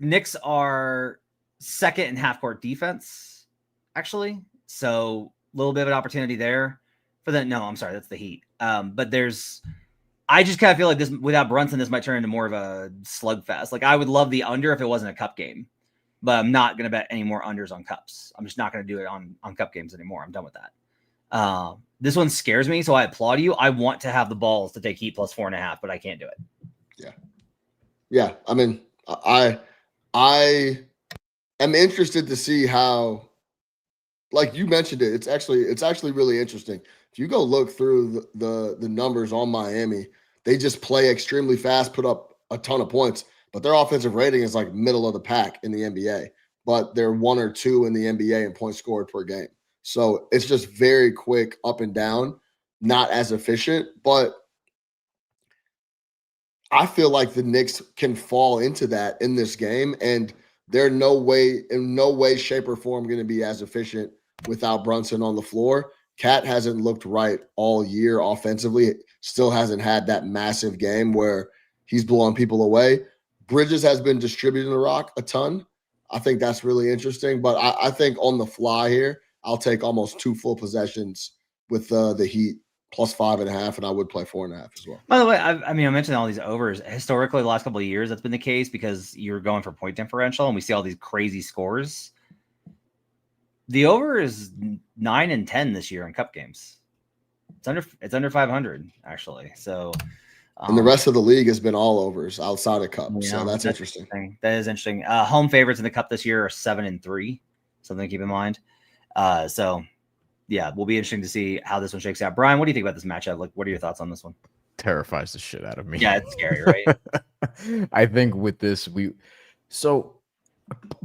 Knicks are 2nd in half-court defense, actually. So a little bit of an opportunity there for the. No, I'm sorry, that's the Heat. But I just kind of feel like this without Brunson, this might turn into more of a slugfest. Like I would love the under if it wasn't a cup game, but I'm not going to bet any more unders on cups. I'm just not going to do it on cup games anymore. I'm done with that. This one scares me, so I applaud you. I want to have the balls to take Heat plus 4.5, but I can't do it. Yeah. I mean, I am interested to see how, like you mentioned it, it's actually really interesting. If you go look through the numbers on Miami, they just play extremely fast, put up a ton of points, but their offensive rating is like middle of the pack in the NBA, but they're 1 or 2 in the NBA in points scored per game. So it's just very quick up and down, not as efficient, but I feel like the Knicks can fall into that in this game, and they're in no way, shape, or form going to be as efficient without Brunson on the floor. Cat hasn't looked right all year offensively. Still hasn't had that massive game where he's blowing people away. Bridges has been distributing the rock a ton. I think that's really interesting. But I think on the fly here, I'll take almost 2 full possessions with the Heat plus 5.5, and I would play 4.5 as well. By the way, I mentioned all these overs. Historically, the last couple of years, that's been the case because you're going for point differential, and we see all these crazy scores. The over is 9 and 10 this year in cup games. It's under 500 actually. So, and the rest of the league has been all overs outside of cup. Yeah, so that's interesting. That is interesting. Home favorites in the cup this year are 7-3. Something to keep in mind. So yeah, will be interesting to see how this one shakes out. Brian, what do you think about this matchup? Like, what are your thoughts on this one? Terrifies the shit out of me. Yeah, it's scary, right? I think with this,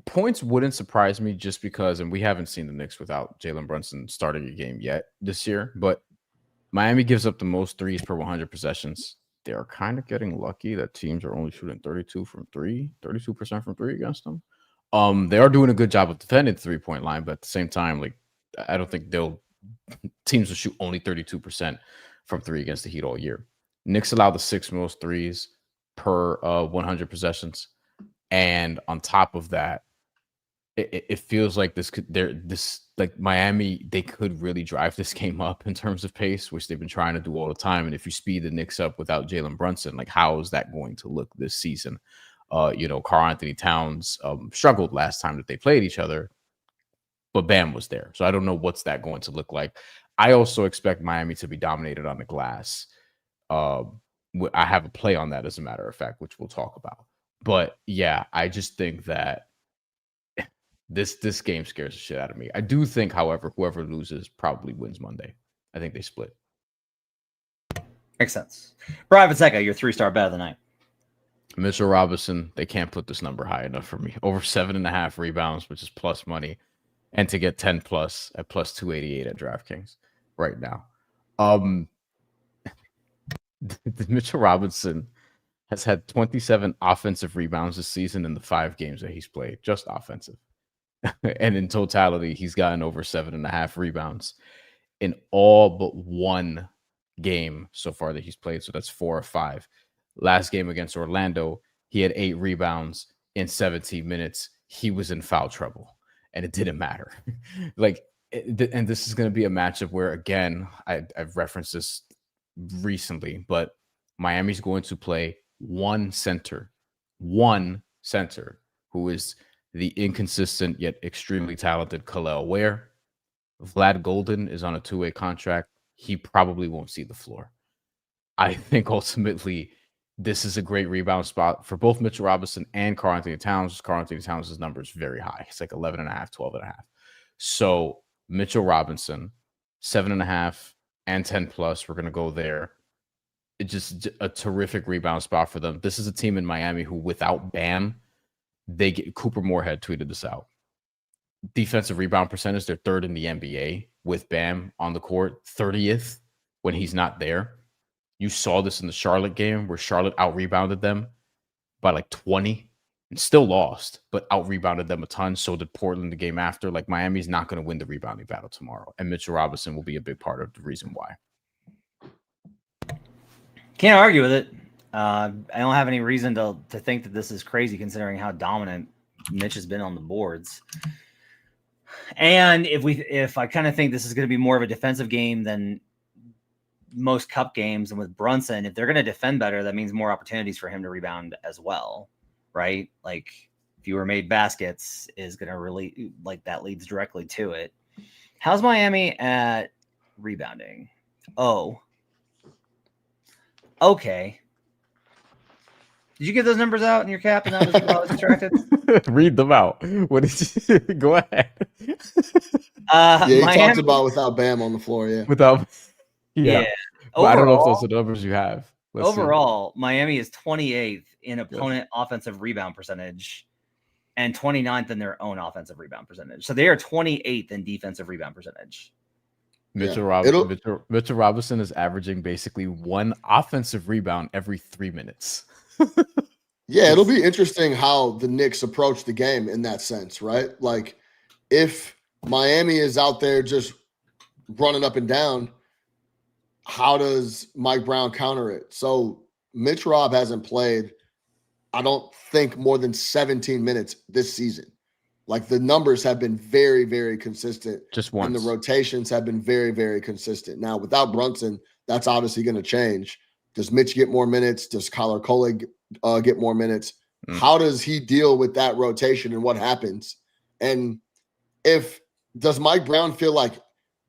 points wouldn't surprise me just because, and we haven't seen the Knicks without Jalen Brunson starting a game yet this year, but Miami gives up the most threes per 100 possessions. They are kind of getting lucky that teams are only shooting 32% from three against them. They are doing a good job of defending the 3-point line, but at the same time, like I don't think teams will shoot only 32% from 3 against the Heat all year. Knicks allow the 6th most threes per 100 possessions. And on top of that, it feels like Miami, they could really drive this game up in terms of pace, which they've been trying to do all the time. And if you speed the Knicks up without Jalen Brunson, like how is that going to look this season? Karl-Anthony Towns struggled last time that they played each other, but Bam was there. So I don't know what's that going to look like. I also expect Miami to be dominated on the glass. I have a play on that, as a matter of fact, which we'll talk about. But yeah, I just think that this game scares the shit out of me. I do think, however, whoever loses probably wins Monday. I think they split. Makes sense. Bryan Fonseca, your 3-star bet of the night. Mitchell Robinson, they can't put this number high enough for me. Over 7.5 rebounds, which is plus money. And to get 10 plus at plus 288 at DraftKings right now. Mitchell Robinson has had 27 offensive rebounds this season in the 5 games that he's played, just offensive. And in totality, he's gotten over 7.5 rebounds in all but 1 game so far that he's played. So that's 4 or 5. Last game against Orlando, he had 8 rebounds in 17 minutes. He was in foul trouble, and it didn't matter. Like, and this is going to be a matchup where, again, I've referenced this recently, but Miami's going to play one center who is the inconsistent yet extremely talented Khalil Ware. Vlad Golden is on a 2-way contract. He probably won't see the floor. I think ultimately this is a great rebound spot for both Mitchell Robinson and Karl-Anthony Towns. Karl-Anthony Towns' number is very high. It's like 11.5, 12.5. So Mitchell Robinson, 7.5 and 10 plus. We're going to go there. It's just a terrific rebound spot for them. This is a team in Miami who, without Bam, Cooper Moorhead tweeted this out. Defensive rebound percentage, they're third in the NBA with Bam on the court, 30th when he's not there. You saw this in the Charlotte game where Charlotte out-rebounded them by like 20 and still lost, but out-rebounded them a ton. So did Portland the game after. Like, Miami's not going to win the rebounding battle tomorrow, and Mitchell Robinson will be a big part of the reason why. Can't argue with it. I don't have any reason to think that this is crazy considering how dominant Mitch has been on the boards. And if I kind of think this is going to be more of a defensive game than most cup games, and with Brunson, if they're going to defend better, that means more opportunities for him to rebound as well, right? Like, fewer made baskets is going to really, like, that leads directly to it. How's Miami at rebounding? Oh, okay. Did you get those numbers out in your cap and I was distracted? Read them out. What did you go ahead? He talked about without Bam on the floor, yeah. Yeah. But I don't know if those are the numbers you have. Overall, Miami is 28th in opponent offensive rebound percentage and 29th in their own offensive rebound percentage. So they are 28th in defensive rebound percentage. Mitchell Robinson is averaging basically one offensive rebound every 3 minutes. Yeah, it'll be interesting how the Knicks approach the game in that sense, right? Like, if Miami is out there just running up and down, how does Mike Brown counter it? So Mitch Rob hasn't played, I don't think, more than 17 minutes this season. Like, the numbers have been very, very consistent. Just once. And the rotations have been very, very consistent. Now, without Brunson, that's obviously going to change. Does Mitch get more minutes? Does Kyler Cole get more minutes? How does he deal with that rotation and what happens? And does Mike Brown feel like,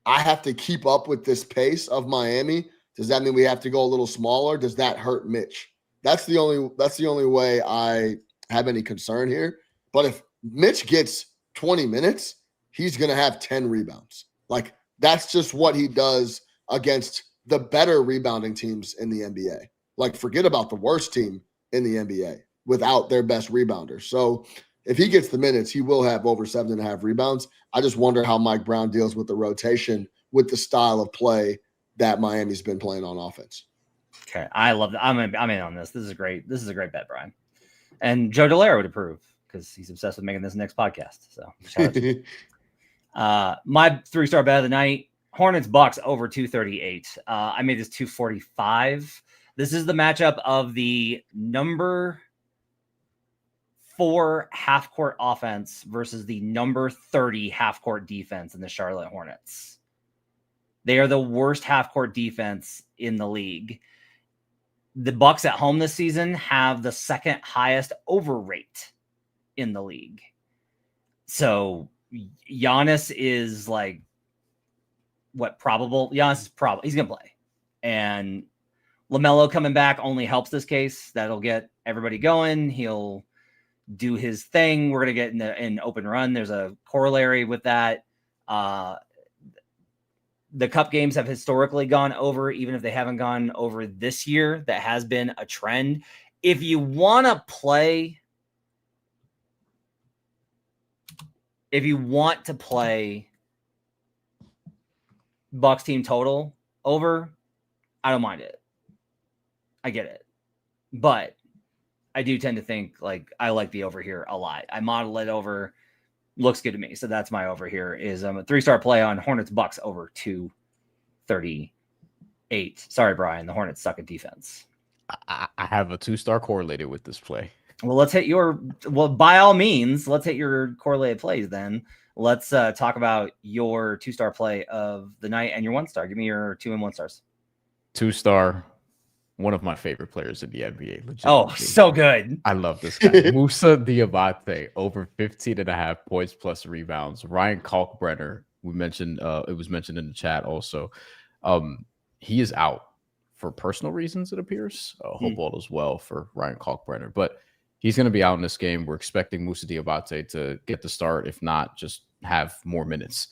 I have to keep up with this pace of Miami? Does that mean we have to go a little smaller? Does that hurt Mitch? That's the only way I have any concern here. But if Mitch gets 20 minutes, he's going to have 10 rebounds. Like, that's just what he does against the better rebounding teams in the NBA. Like, forget about the worst team in the NBA without their best rebounder. So if he gets the minutes, he will have over 7.5 rebounds. I just wonder how Mike Brown deals with the rotation, with the style of play that Miami's been playing on offense. Okay, I love that. I'm in on this. This is great. This is a great bet, Brian. And Joe Dallaire would approve because he's obsessed with making this next podcast. So my 3-star bet of the night: Hornets Bucks over 238. I made this 245. This is the matchup of the number 4 half-court offense versus the number 30 half-court defense in the Charlotte Hornets. They are the worst half-court defense in the league. The Bucks at home this season have the second highest over rate in the league. So Giannis is like, Giannis is probable. He's going to play. And LaMelo coming back only helps this case. That'll get everybody going. He'll do his thing. We're going to get in an open run. There's a corollary with that. The cup games have historically gone over, even if they haven't gone over this year. That has been a trend. If you want to play Bucks team total over, I don't mind it. I get it. But I do tend to think, like, I like the over here a lot. I model it over. Looks good to me. So that's my over here is a 3-star play on Hornets Bucks over 238. Sorry, Brian. The Hornets suck at defense. I have a 2-star correlated with this play. Well, by all means, let's hit your correlated plays then. let's talk about your 2-star play of the night and your 1-star. Give me your 2 and 1 stars. 2-star, one of my favorite players in the NBA. Oh, legitimately. so good. I love this guy. Musa Diabate, over 15.5 points plus rebounds. Ryan Kalkbrenner, we mentioned, it was mentioned in the chat also. He is out for personal reasons, it appears. Hope all is well for Ryan Kalkbrenner. But he's going to be out in this game. We're expecting Musa Diabate to get the start, if not, just have more minutes.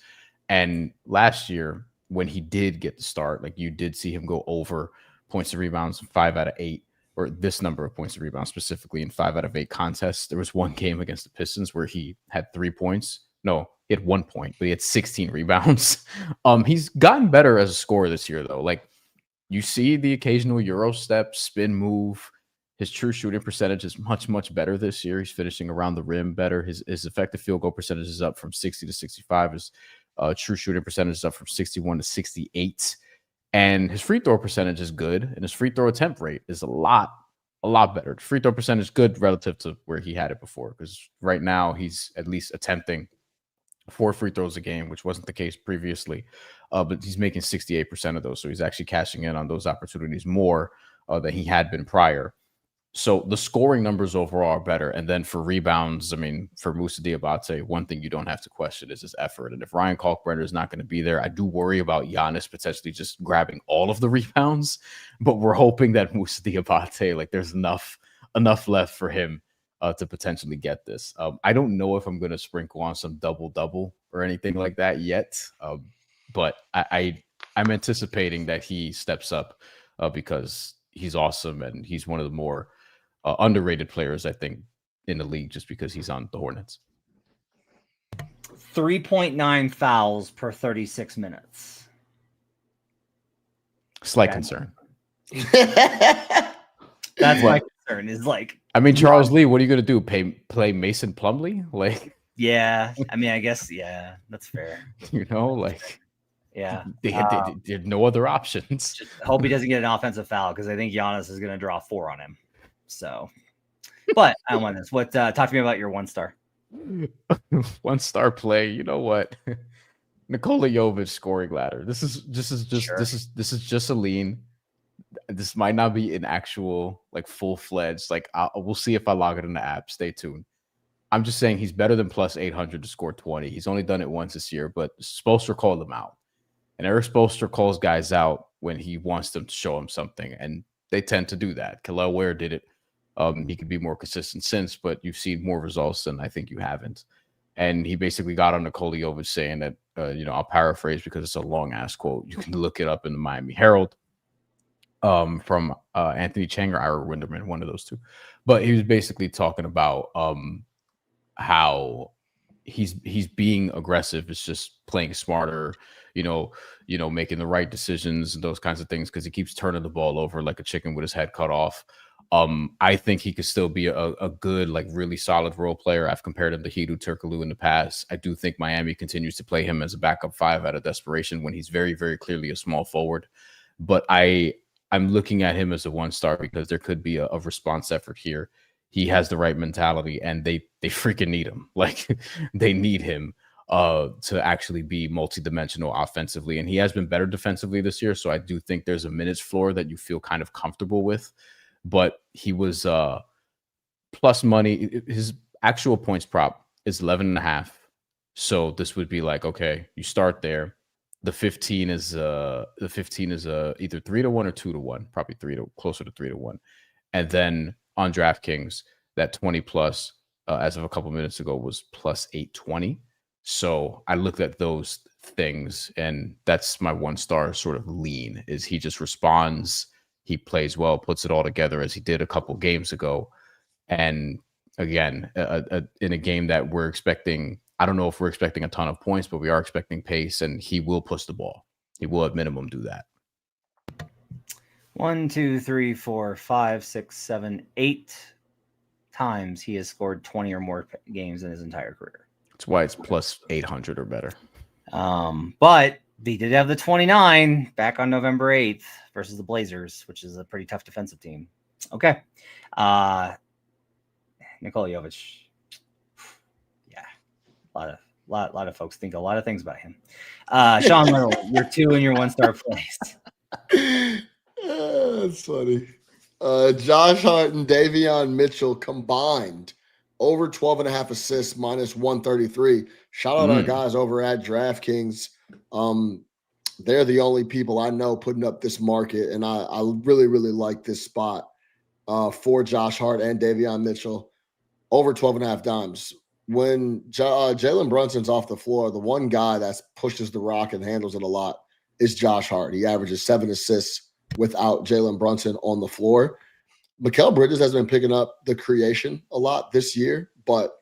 And last year, when he did get the start, like you did see him go over points and rebounds 5 out of 8, or this number of points and rebounds specifically in 5 out of 8 contests. There was one game against the Pistons where he had 3 points. No, he had 1 point, but he had 16 rebounds. He's gotten better as a scorer this year, though. Like, you see the occasional Euro step, spin move. His true shooting percentage is much, much better this year. He's finishing around the rim better. His effective field goal percentage is up from 60 to 65. His true shooting percentage is up from 61 to 68. And his free throw percentage is good. And his free throw attempt rate is a lot better. The free throw percentage is good relative to where he had it before. Because right now he's at least attempting 4 free throws a game, which wasn't the case previously. But he's making 68% of those. So he's actually cashing in on those opportunities more than he had been prior. So the scoring numbers overall are better. And then for rebounds, I mean, for Musa Diabate, one thing you don't have to question is his effort. And if Ryan Kalkbrenner is not going to be there, I do worry about Giannis potentially just grabbing all of the rebounds. But we're hoping that Musa Diabate, like, there's enough left for him to potentially get this. I don't know if I'm going to sprinkle on some double-double or anything like that yet. But I'm anticipating that he steps up because he's awesome and he's one of the more underrated players, I think, in the league just because he's on the Hornets. 3.9 fouls per 36 minutes. Slight concern. That's my concern is like, I mean, Charles Lee, what are you going to do? Play Mason Plumlee? Like, yeah, I mean, I guess, yeah, that's fair. You know, like, yeah, they had no other options. Just hope he doesn't get an offensive foul because I think Giannis is going to draw 4 on him. So, but I don't want this. What? Talk to me about your 1-star. 1-star play. You know what? Nikola Jovic scoring ladder. This is just a lean. This might not be an actual, like, full-fledged. Like, we'll see if I log it in the app. Stay tuned. I'm just saying he's better than plus 800 to score 20. He's only done it once this year, but Spoelstra called him out. And Eric Spoelstra calls guys out when he wants them to show him something, and they tend to do that. Kel'el Ware did it. He could be more consistent since, but you've seen more results than I think you haven't. And he basically got on Nikola Jovic saying that, I'll paraphrase because it's a long-ass quote. You can look it up in the Miami Herald from Anthony Chang or Ira Winderman, one of those two. But he was basically talking about how he's being aggressive. It's just playing smarter, making the right decisions and those kinds of things because he keeps turning the ball over like a chicken with his head cut off. I think he could still be a good, like, really solid role player. I've compared him to Hedo Turkoglu in the past. I do think Miami continues to play him as a backup 5 out of desperation when he's very, very clearly a small forward. But I'm looking at him as a 1-star because there could be a response effort here. He has the right mentality, and they freaking need him. Like, they need him to actually be multidimensional offensively. And he has been better defensively this year. So I do think there's a minutes floor that you feel kind of comfortable with. But he was plus money. His actual points prop is 11.5. So this would be like, okay, you start there. The 15 is either 3-1 or 2-1, probably closer to 3-1. And then on DraftKings, that 20 plus as of a couple minutes ago was plus 820. So I looked at those things, and that's my 1-star sort of lean. Is he just responds. He plays well, puts it all together as he did a couple games ago. And again, in a game that we're expecting, I don't know if we're expecting a ton of points, but we are expecting pace, and he will push the ball. He will at minimum do that. 1, 2, 3, 4, 5, 6, 7, 8 times he has scored 20 or more games in his entire career. That's why it's plus 800 or better. But they did have the 29 back on November 8th versus the Blazers, which is a pretty tough defensive team. Okay. Nikola Jovic. Yeah. A lot of folks think a lot of things about him. Sean Little, your 2 and your 1-star plays. That's funny. Josh Hart and Davion Mitchell combined over 12.5 assists minus 133. Shout out our guys over at DraftKings. They're the only people I know putting up this market, and I really, really like this spot for Josh Hart and Davion Mitchell over 12.5 dimes. When Jalen Brunson's off the floor, the one guy that pushes the rock and handles it a lot is Josh Hart. He averages 7 assists without Jalen Brunson on the floor. Mikal Bridges has been picking up the creation a lot this year, but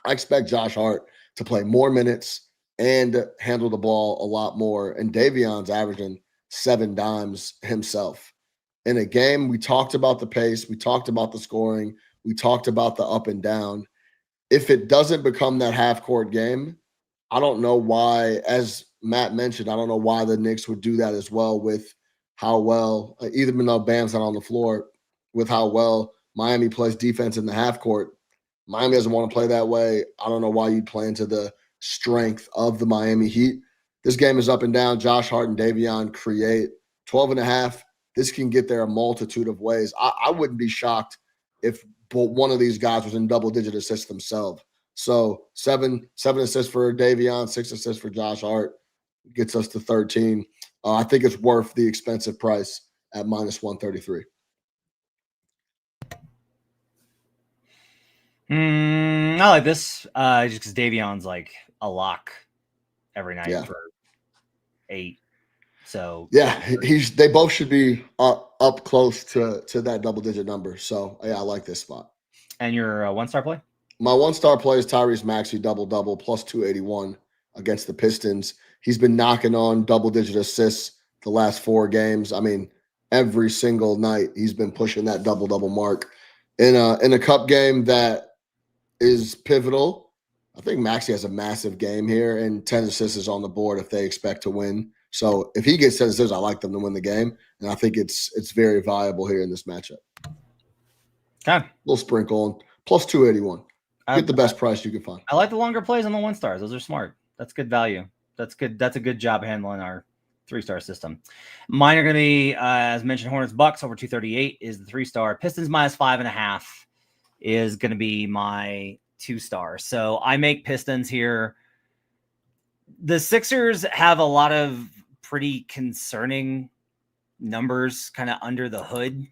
I expect Josh Hart to play more minutes and handle the ball a lot more. And Davion's averaging 7 dimes himself. In a game, we talked about the pace, we talked about the scoring, we talked about the up and down. If it doesn't become that half-court game, I don't know why, as Matt mentioned, I don't know why the Knicks would do that as well with how well, even though Bam's not on the floor, with how well Miami plays defense in the half-court. Miami doesn't want to play that way. I don't know why you'd play into the strength of the Miami Heat. This game is up and down. Josh Hart and Davion create 12.5. This can get there a multitude of ways. I wouldn't be shocked if one of these guys was in double-digit assists themselves. So 7 assists for Davion, 6 assists for Josh Hart gets us to 13. I think it's worth the expensive price at minus 133. I like this just because Davion's like a lock every night for 8. So yeah, they both should be up close to that double-digit number. So yeah, I like this spot. And your 1-star play? My 1-star play is Tyrese Maxey double-double plus 281 against the Pistons. He's been knocking on double-digit assists the last 4 games. I mean, every single night he's been pushing that double-double mark. In a cup game that is pivotal, I think Maxey has a massive game here, and 10 assists is on the board if they expect to win. So if he gets 10 assists, I like them to win the game, and I think it's very viable here in this matchup. Okay. Little sprinkle on plus 281. Get the best price you can find. I like the longer plays on the 1-stars. Those are smart. That's good value. That's good. That's a good job handling our 3-star system. Mine are going to be, as mentioned, Hornets Bucks over 238 is the 3-star. Pistons minus 5.5 is going to be my 2-star. So I make Pistons here. The Sixers have a lot of pretty concerning numbers kind of under the hood.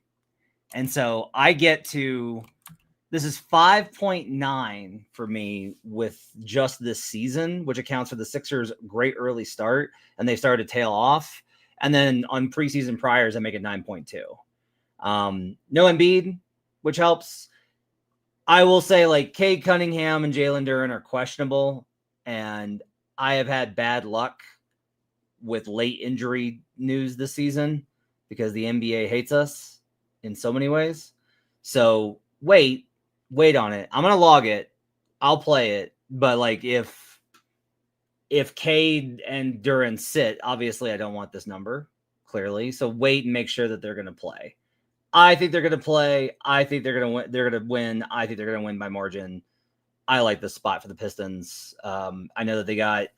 And so I get to, this is 5.9 for me with just this season, which accounts for the Sixers' great early start, and they started to tail off. And then on preseason priors, I make it 9.2. No Embiid, which helps. I will say, like, Cade Cunningham and Jalen Duren are questionable, and I have had bad luck with late injury news this season because the NBA hates us in so many ways. So wait on it. I'm going to log it. I'll play it. But like if Cade and Duren sit, obviously I don't want this number, clearly. So wait and make sure that they're going to play. I think they're going to play. I think they're going to win. They're going to win. I think they're going to win by margin. I like this spot for the Pistons. I know that they got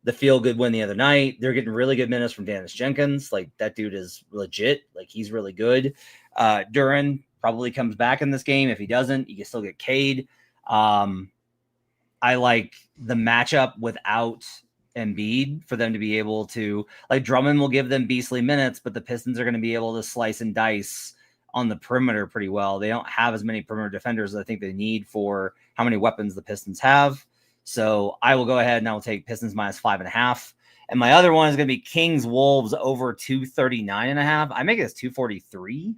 the feel-good win the other night. They're getting really good minutes from Dennis Jenkins. Like, that dude is legit. Like, he's really good. Duren probably comes back in this game. If he doesn't, you can still get Cade. I like the matchup without Embiid for them to be able to, like, Drummond will give them beastly minutes, but the Pistons are going to be able to slice and dice on the perimeter pretty well. They don't have as many perimeter defenders as I think they need for how many weapons the Pistons have. So I will go ahead and I will take Pistons minus 5.5. And my other one is going to be Kings Wolves over 239.5. I make it as 243.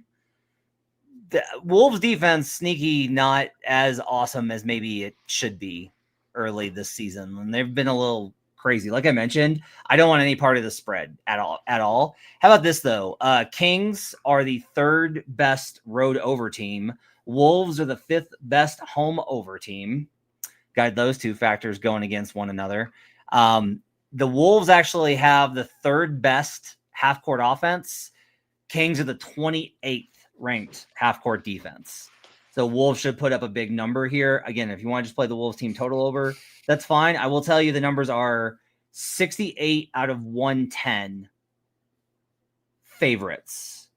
The Wolves defense, sneaky, not as awesome as maybe it should be early this season. And they've been a little crazy. Like I mentioned, I don't want any part of the spread at all. How about this though? Kings are the 3rd best road over team. Wolves are the 5th best home over team. Got those two factors going against one another. The Wolves actually have the 3rd best half-court offense. Kings are the 28th ranked half-court defense. So Wolves should put up a big number here. Again, if you want to just play the Wolves team total over, that's fine. I will tell you the numbers are 68 out of 110 favorites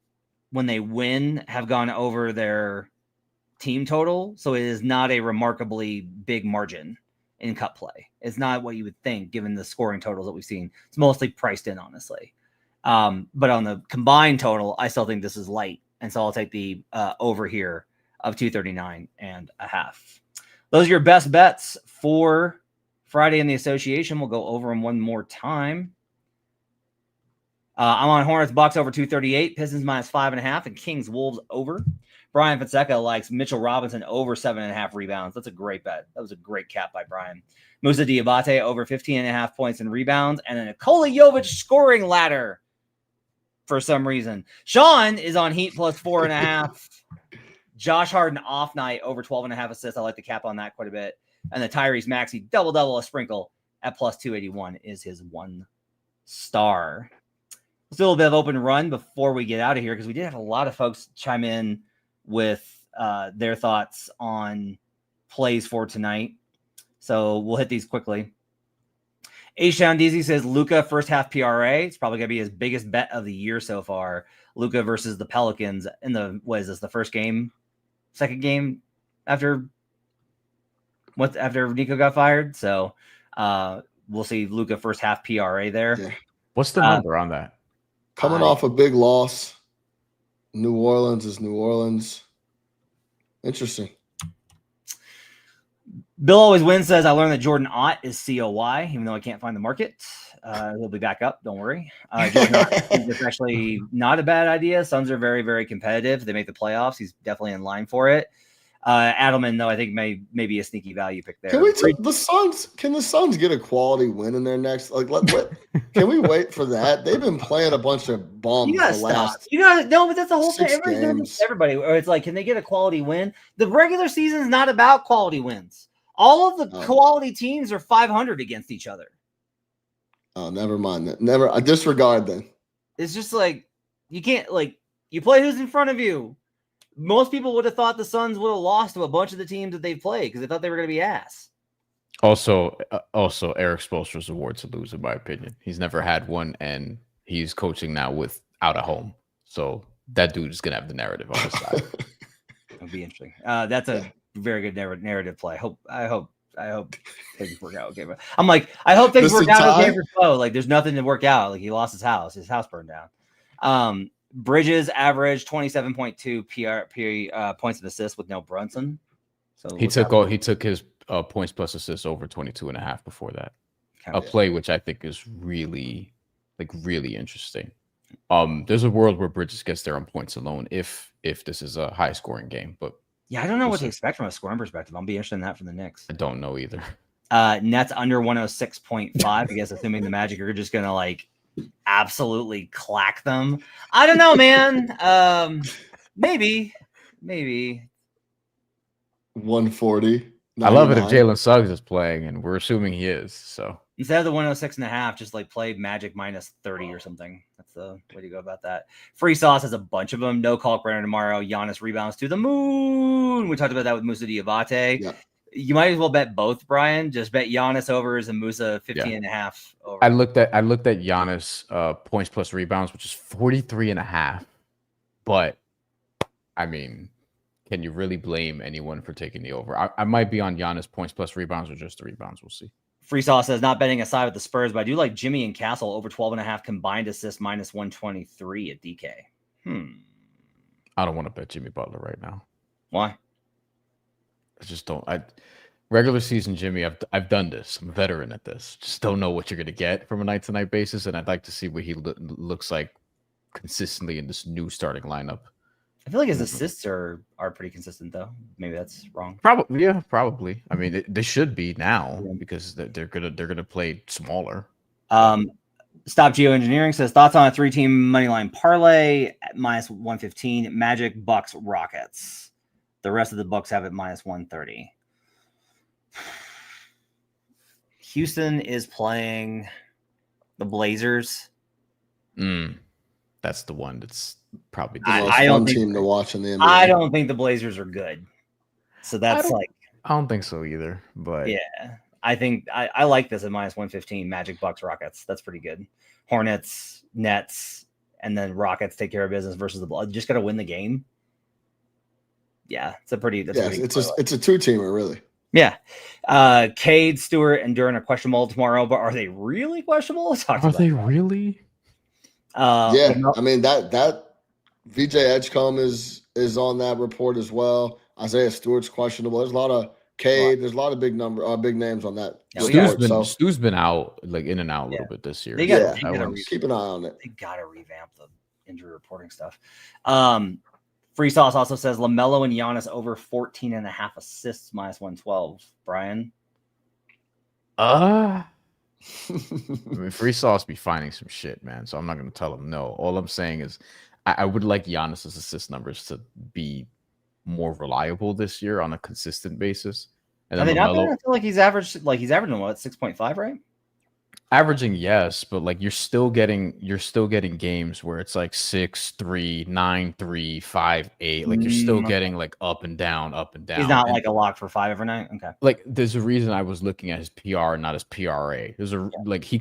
when they win have gone over their team total. So it is not a remarkably big margin in cup play. It's not what you would think given the scoring totals that we've seen. It's mostly priced in, honestly. But on the combined total, I still think this is light. And so I'll take the over here of 239.5. Those are your best bets for Friday in the association. We'll go over them one more time. I'm on Hornets Bucks over 238, Pistons minus 5.5, and Kings Wolves over. Bryan Fonseca likes Mitchell Robinson over 7.5 rebounds. That's a great bet. That was a great cap by Bryan. Musa Diabate over 15.5 points and rebounds, and a Nikola Jovic scoring ladder for some reason. Sean is on Heat plus 4.5. Josh Harden off night over 12.5 assists. I like the cap on that quite a bit. And the Tyrese Maxey double a sprinkle at plus 281 is his 1 star. Let's do a little bit of open run before we get out of here because we did have a lot of folks chime in with their thoughts on plays for tonight. So we'll hit these quickly. H-Town DZ says Luka first half PRA. It's probably going to be his biggest bet of the year so far. Luka versus the Pelicans in the, what is this, the first game? Second game after Nico got fired? So we'll see Luka first half PRA there. Yeah. What's the number on that? Coming off a big loss. New Orleans is New Orleans. Interesting. Bill Always Wins says, I learned that Jordan Ott is COY, even though I can't find the market. He'll be back up. Don't worry. Jordan Ott is actually not a bad idea. Suns are very, very competitive. They make the playoffs. He's definitely in line for it. Adelman, though, I think may be a sneaky value pick there. Can we the Suns? Can the Suns get a quality win in their next? Like, can we wait for that? They've been playing a bunch of bombs the last. No, but that's the whole thing. 6 games. Everybody, or it's like, can they get a quality win? The regular season is not about quality wins. All of the quality teams are 500 against each other. Oh, never mind that. Never. I disregard then. It's just like you can't you play who's in front of you. Most people would have thought the Suns would have lost to a bunch of the teams that they've played because they thought they were going to be ass. Also, Eric Spoelstra's award to lose, in my opinion. He's never had one, and he's coaching now without a home. So that dude is going to have the narrative on his side. It'll be interesting. That's a very good narrative play. I hope things work out okay. But I'm like, I hope things work out okay for Spo. Like, there's nothing to work out. Like, he lost his house burned down. Bridges average 27.2 points of assist with no Brunson. So he took his points plus assists over 22.5 before that. A play which I think is really interesting. There's a world where Bridges gets there on points alone if this is a high scoring game, but yeah, I don't know what to expect from a scoring perspective. I'll be interested in that from the Knicks. I don't know either. Nets under 106.5. I guess assuming the Magic are just gonna absolutely clack them. I don't know, man. Maybe 140. I love it if Jalen Suggs is playing, and we're assuming he is. So instead of the 106.5, just play Magic minus 30 or something. That's the way to go about that. Free Sauce has a bunch of them. No Kalkbrenner tomorrow. Giannis rebounds to the moon. We talked about that with Musa Diabate. Yeah. You might as well bet both, Brian. Just bet Giannis overs and Musa 15.5 over. I looked at Giannis points plus rebounds, which is 43.5. But I mean, can you really blame anyone for taking the over? I might be on Giannis points plus rebounds or just the rebounds. We'll see. Free Sauce says not betting aside with the Spurs, but I do like Jimmy and Castle over 12.5 combined assists minus 123 at DK. I don't want to bet Jimmy Butler right now. Why? I just don't. Regular season Jimmy, I've done this. I'm a veteran at this. Just don't know what you're going to get from a night-to-night basis, and I'd like to see what he looks like consistently in this new starting lineup. I feel like his assists are pretty consistent, though. Maybe that's wrong. Probably. I mean, they should be now because they're gonna play smaller. Stop Geoengineering says thoughts on a 3-team moneyline parlay at minus 115. Magic, Bucks, Rockets. The rest of the books have it minus 130. Houston is playing the Blazers. That's the one that's probably the most fun team to watch in the NBA. I don't think the Blazers are good. So that's like, I don't think so either. But yeah, I think I like this at -115. Magic, Bucks, Rockets. That's pretty good. Hornets, Nets, and then Rockets take care of business versus the Blood. Just got to win the game. Yeah, it's a pretty. It's a two-teamer, really. Yeah. Cade, Stewart, and Duran are questionable tomorrow, but are they really questionable? Are they really? Yeah, I mean that VJ Edgecombe is on that report as well. Isaiah Stewart's questionable. There's a lot of Cade. There's a lot of big names on that. Stu's been out, like in and out a little bit this year. Keep an eye on it. They got to revamp the injury reporting stuff. Free Sauce also says LaMelo and Giannis over 14.5 assists -112. Brian? I mean, Free Sauce be finding some shit, man. So I'm not going to tell him no. All I'm saying is I would like Giannis's assist numbers to be more reliable this year on a consistent basis. And I mean, I feel like he's averaging what, 6.5, right? Averaging, yes, but like you're still getting games where it's like 6-3, 9-3, 5-8. Like you're still getting like up and down. He's not like a lock for 5 every night. Okay. Like there's a reason I was looking at his PR, not his PRA. There's like he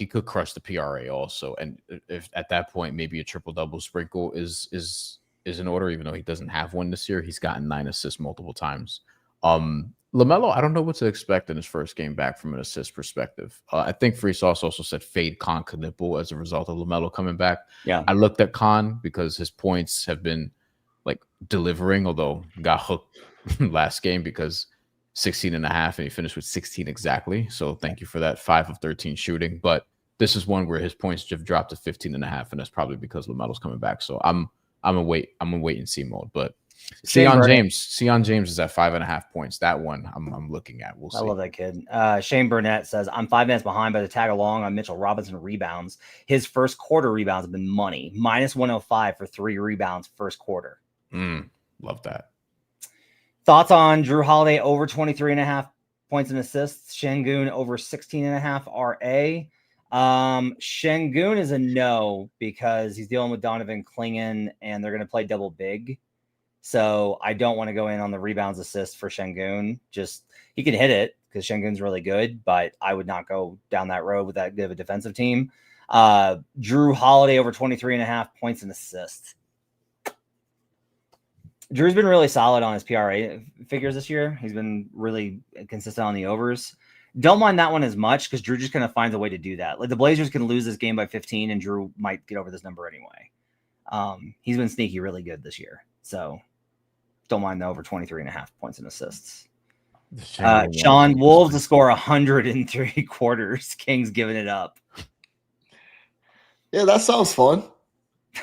could crush the PRA also, and if at that point maybe a triple double sprinkle is in order, even though he doesn't have one this year. He's gotten 9 assists multiple times. LaMelo, I don't know what to expect in his first game back from an assist perspective. I think Free Sauce also said fade Con Knipple as a result of LaMelo coming back. Yeah, I looked at Con because his points have been like delivering, although got hooked last game because 16.5 and he finished with 16 exactly. So thank you for that 5 of 13 shooting. But this is one where his points have dropped to 15.5, and that's probably because LaMelo's coming back. So I'm a wait and see mode, but. Sion James is at 5.5 points. That one I'm looking at. We'll see. I love that kid. Shane Burnett says, I'm 5 minutes behind by the tag along on Mitchell Robinson rebounds. His first quarter rebounds have been money. -105 for 3 rebounds first quarter. Love that. Thoughts on Drew Holiday over 23.5 points and assists. Şengün over 16.5 RA. Şengün is a no because he's dealing with Donovan Clingan and they're going to play double big. So I don't want to go in on the rebounds assist for Şengün. Just he can hit it because Şengün's really good, but I would not go down that road with that good of a defensive team. Drew Holiday over 23.5 points and assists. Drew's been really solid on his PRA figures this year. He's been really consistent on the overs. Don't mind that one as much because Drew just kind of finds a way to do that. Like the Blazers can lose this game by 15 and Drew might get over this number anyway. He's been sneaky really good this year. So don't mind the over 23.5 points and assists. Sean, Wolves to score 100 in 3 quarters. Kings giving it up. Yeah, that sounds fun.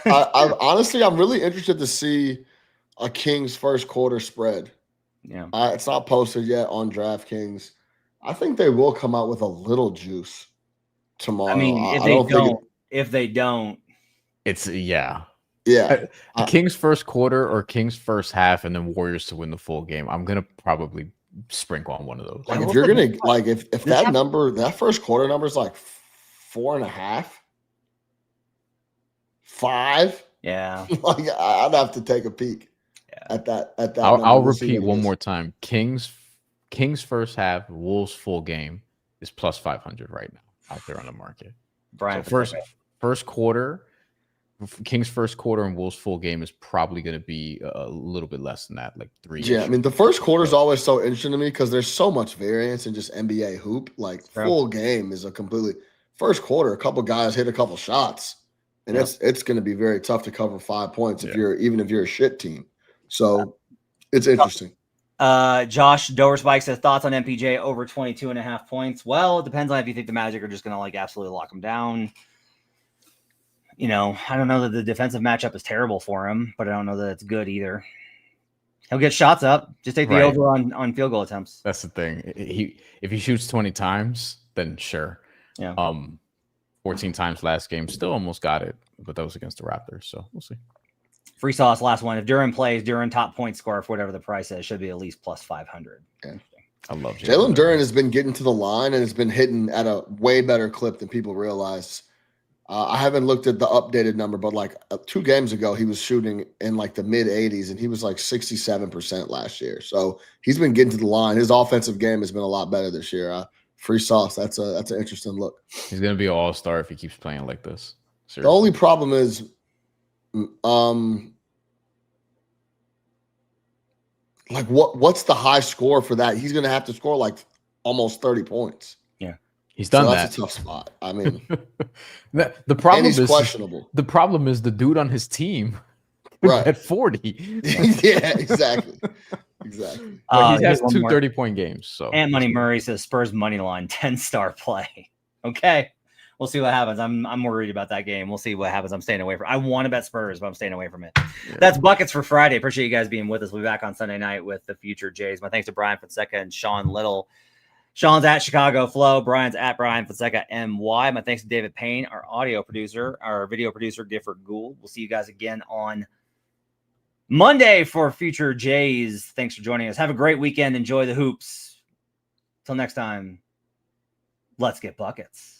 I'm honestly, I'm really interested to see a Kings first quarter spread. Yeah, it's not posted yet on DraftKings. I think they will come out with a little juice tomorrow. I mean, if they don't, it's yeah. Yeah, Kings first quarter or Kings first half, and then Warriors to win the full game. I'm gonna probably sprinkle on one of those. Like if you're gonna if that number, that first quarter number is like 4.5, 5. Yeah, like I'd have to take a peek at that. I'll repeat one more time. Kings first half, Wolves full game is plus 500 right now out there on the market. Brian, so first quarter. Kings first quarter and Wolves full game is probably going to be a little bit less than that, like 3. Yeah, I mean the first quarter is always so interesting to me because there's so much variance in just NBA hoop. Like full game is a completely first quarter. A couple guys hit a couple shots, and it's going to be very tough to cover 5 points if you're a shit team. So it's interesting. Josh Dover Spike says thoughts on MPJ over 22.5 points. Well, it depends on if you think the Magic are just going to like absolutely lock him down. You know, I don't know that the defensive matchup is terrible for him, but I don't know that it's good either. He'll get shots up. Just take the over on field goal attempts. That's the thing. If he shoots 20 times, then sure. Yeah. 14 times last game, still almost got it, but that was against the Raptors, so we'll see. Free Sauce, last one. If Duran plays, Duran top point scorer for whatever the price is, should be at least plus 500. Yeah. I love Jalen Duran has been getting to the line and has been hitting at a way better clip than people realize. I haven't looked at the updated number, but like 2 games ago, he was shooting in like the mid 80s, and he was like 67% last year. So he's been getting to the line. His offensive game has been a lot better this year. Free sauce. That's an interesting look. He's gonna be an all-star if he keeps playing like this. Seriously. The only problem is, like what's the high score for that? He's gonna have to score like almost 30 points. Yeah, he's done that. That's a tough spot. I mean, the problem is questionable. The problem is the dude on his team, right, at 40. Yeah, exactly. Exactly. He has 2 30-point games. So and Money Murray says Spurs money line 10-star play. Okay, we'll see what happens. I'm worried about that game. We'll see what happens. I'm staying away from. I want to bet Spurs, but I'm staying away from it. Yeah. That's buckets for Friday. Appreciate you guys being with us. We'll be back on Sunday night with the future Jays. My thanks to Bryan Fonseca and Sean Little. Sean's at Chicago Flow. Brian's at Bryan Fonseca MY. My thanks to David Payne, our audio producer, our video producer, Gifford Gould. We'll see you guys again on Monday for future Jays. Thanks for joining us. Have a great weekend. Enjoy the hoops. Till next time, let's get buckets.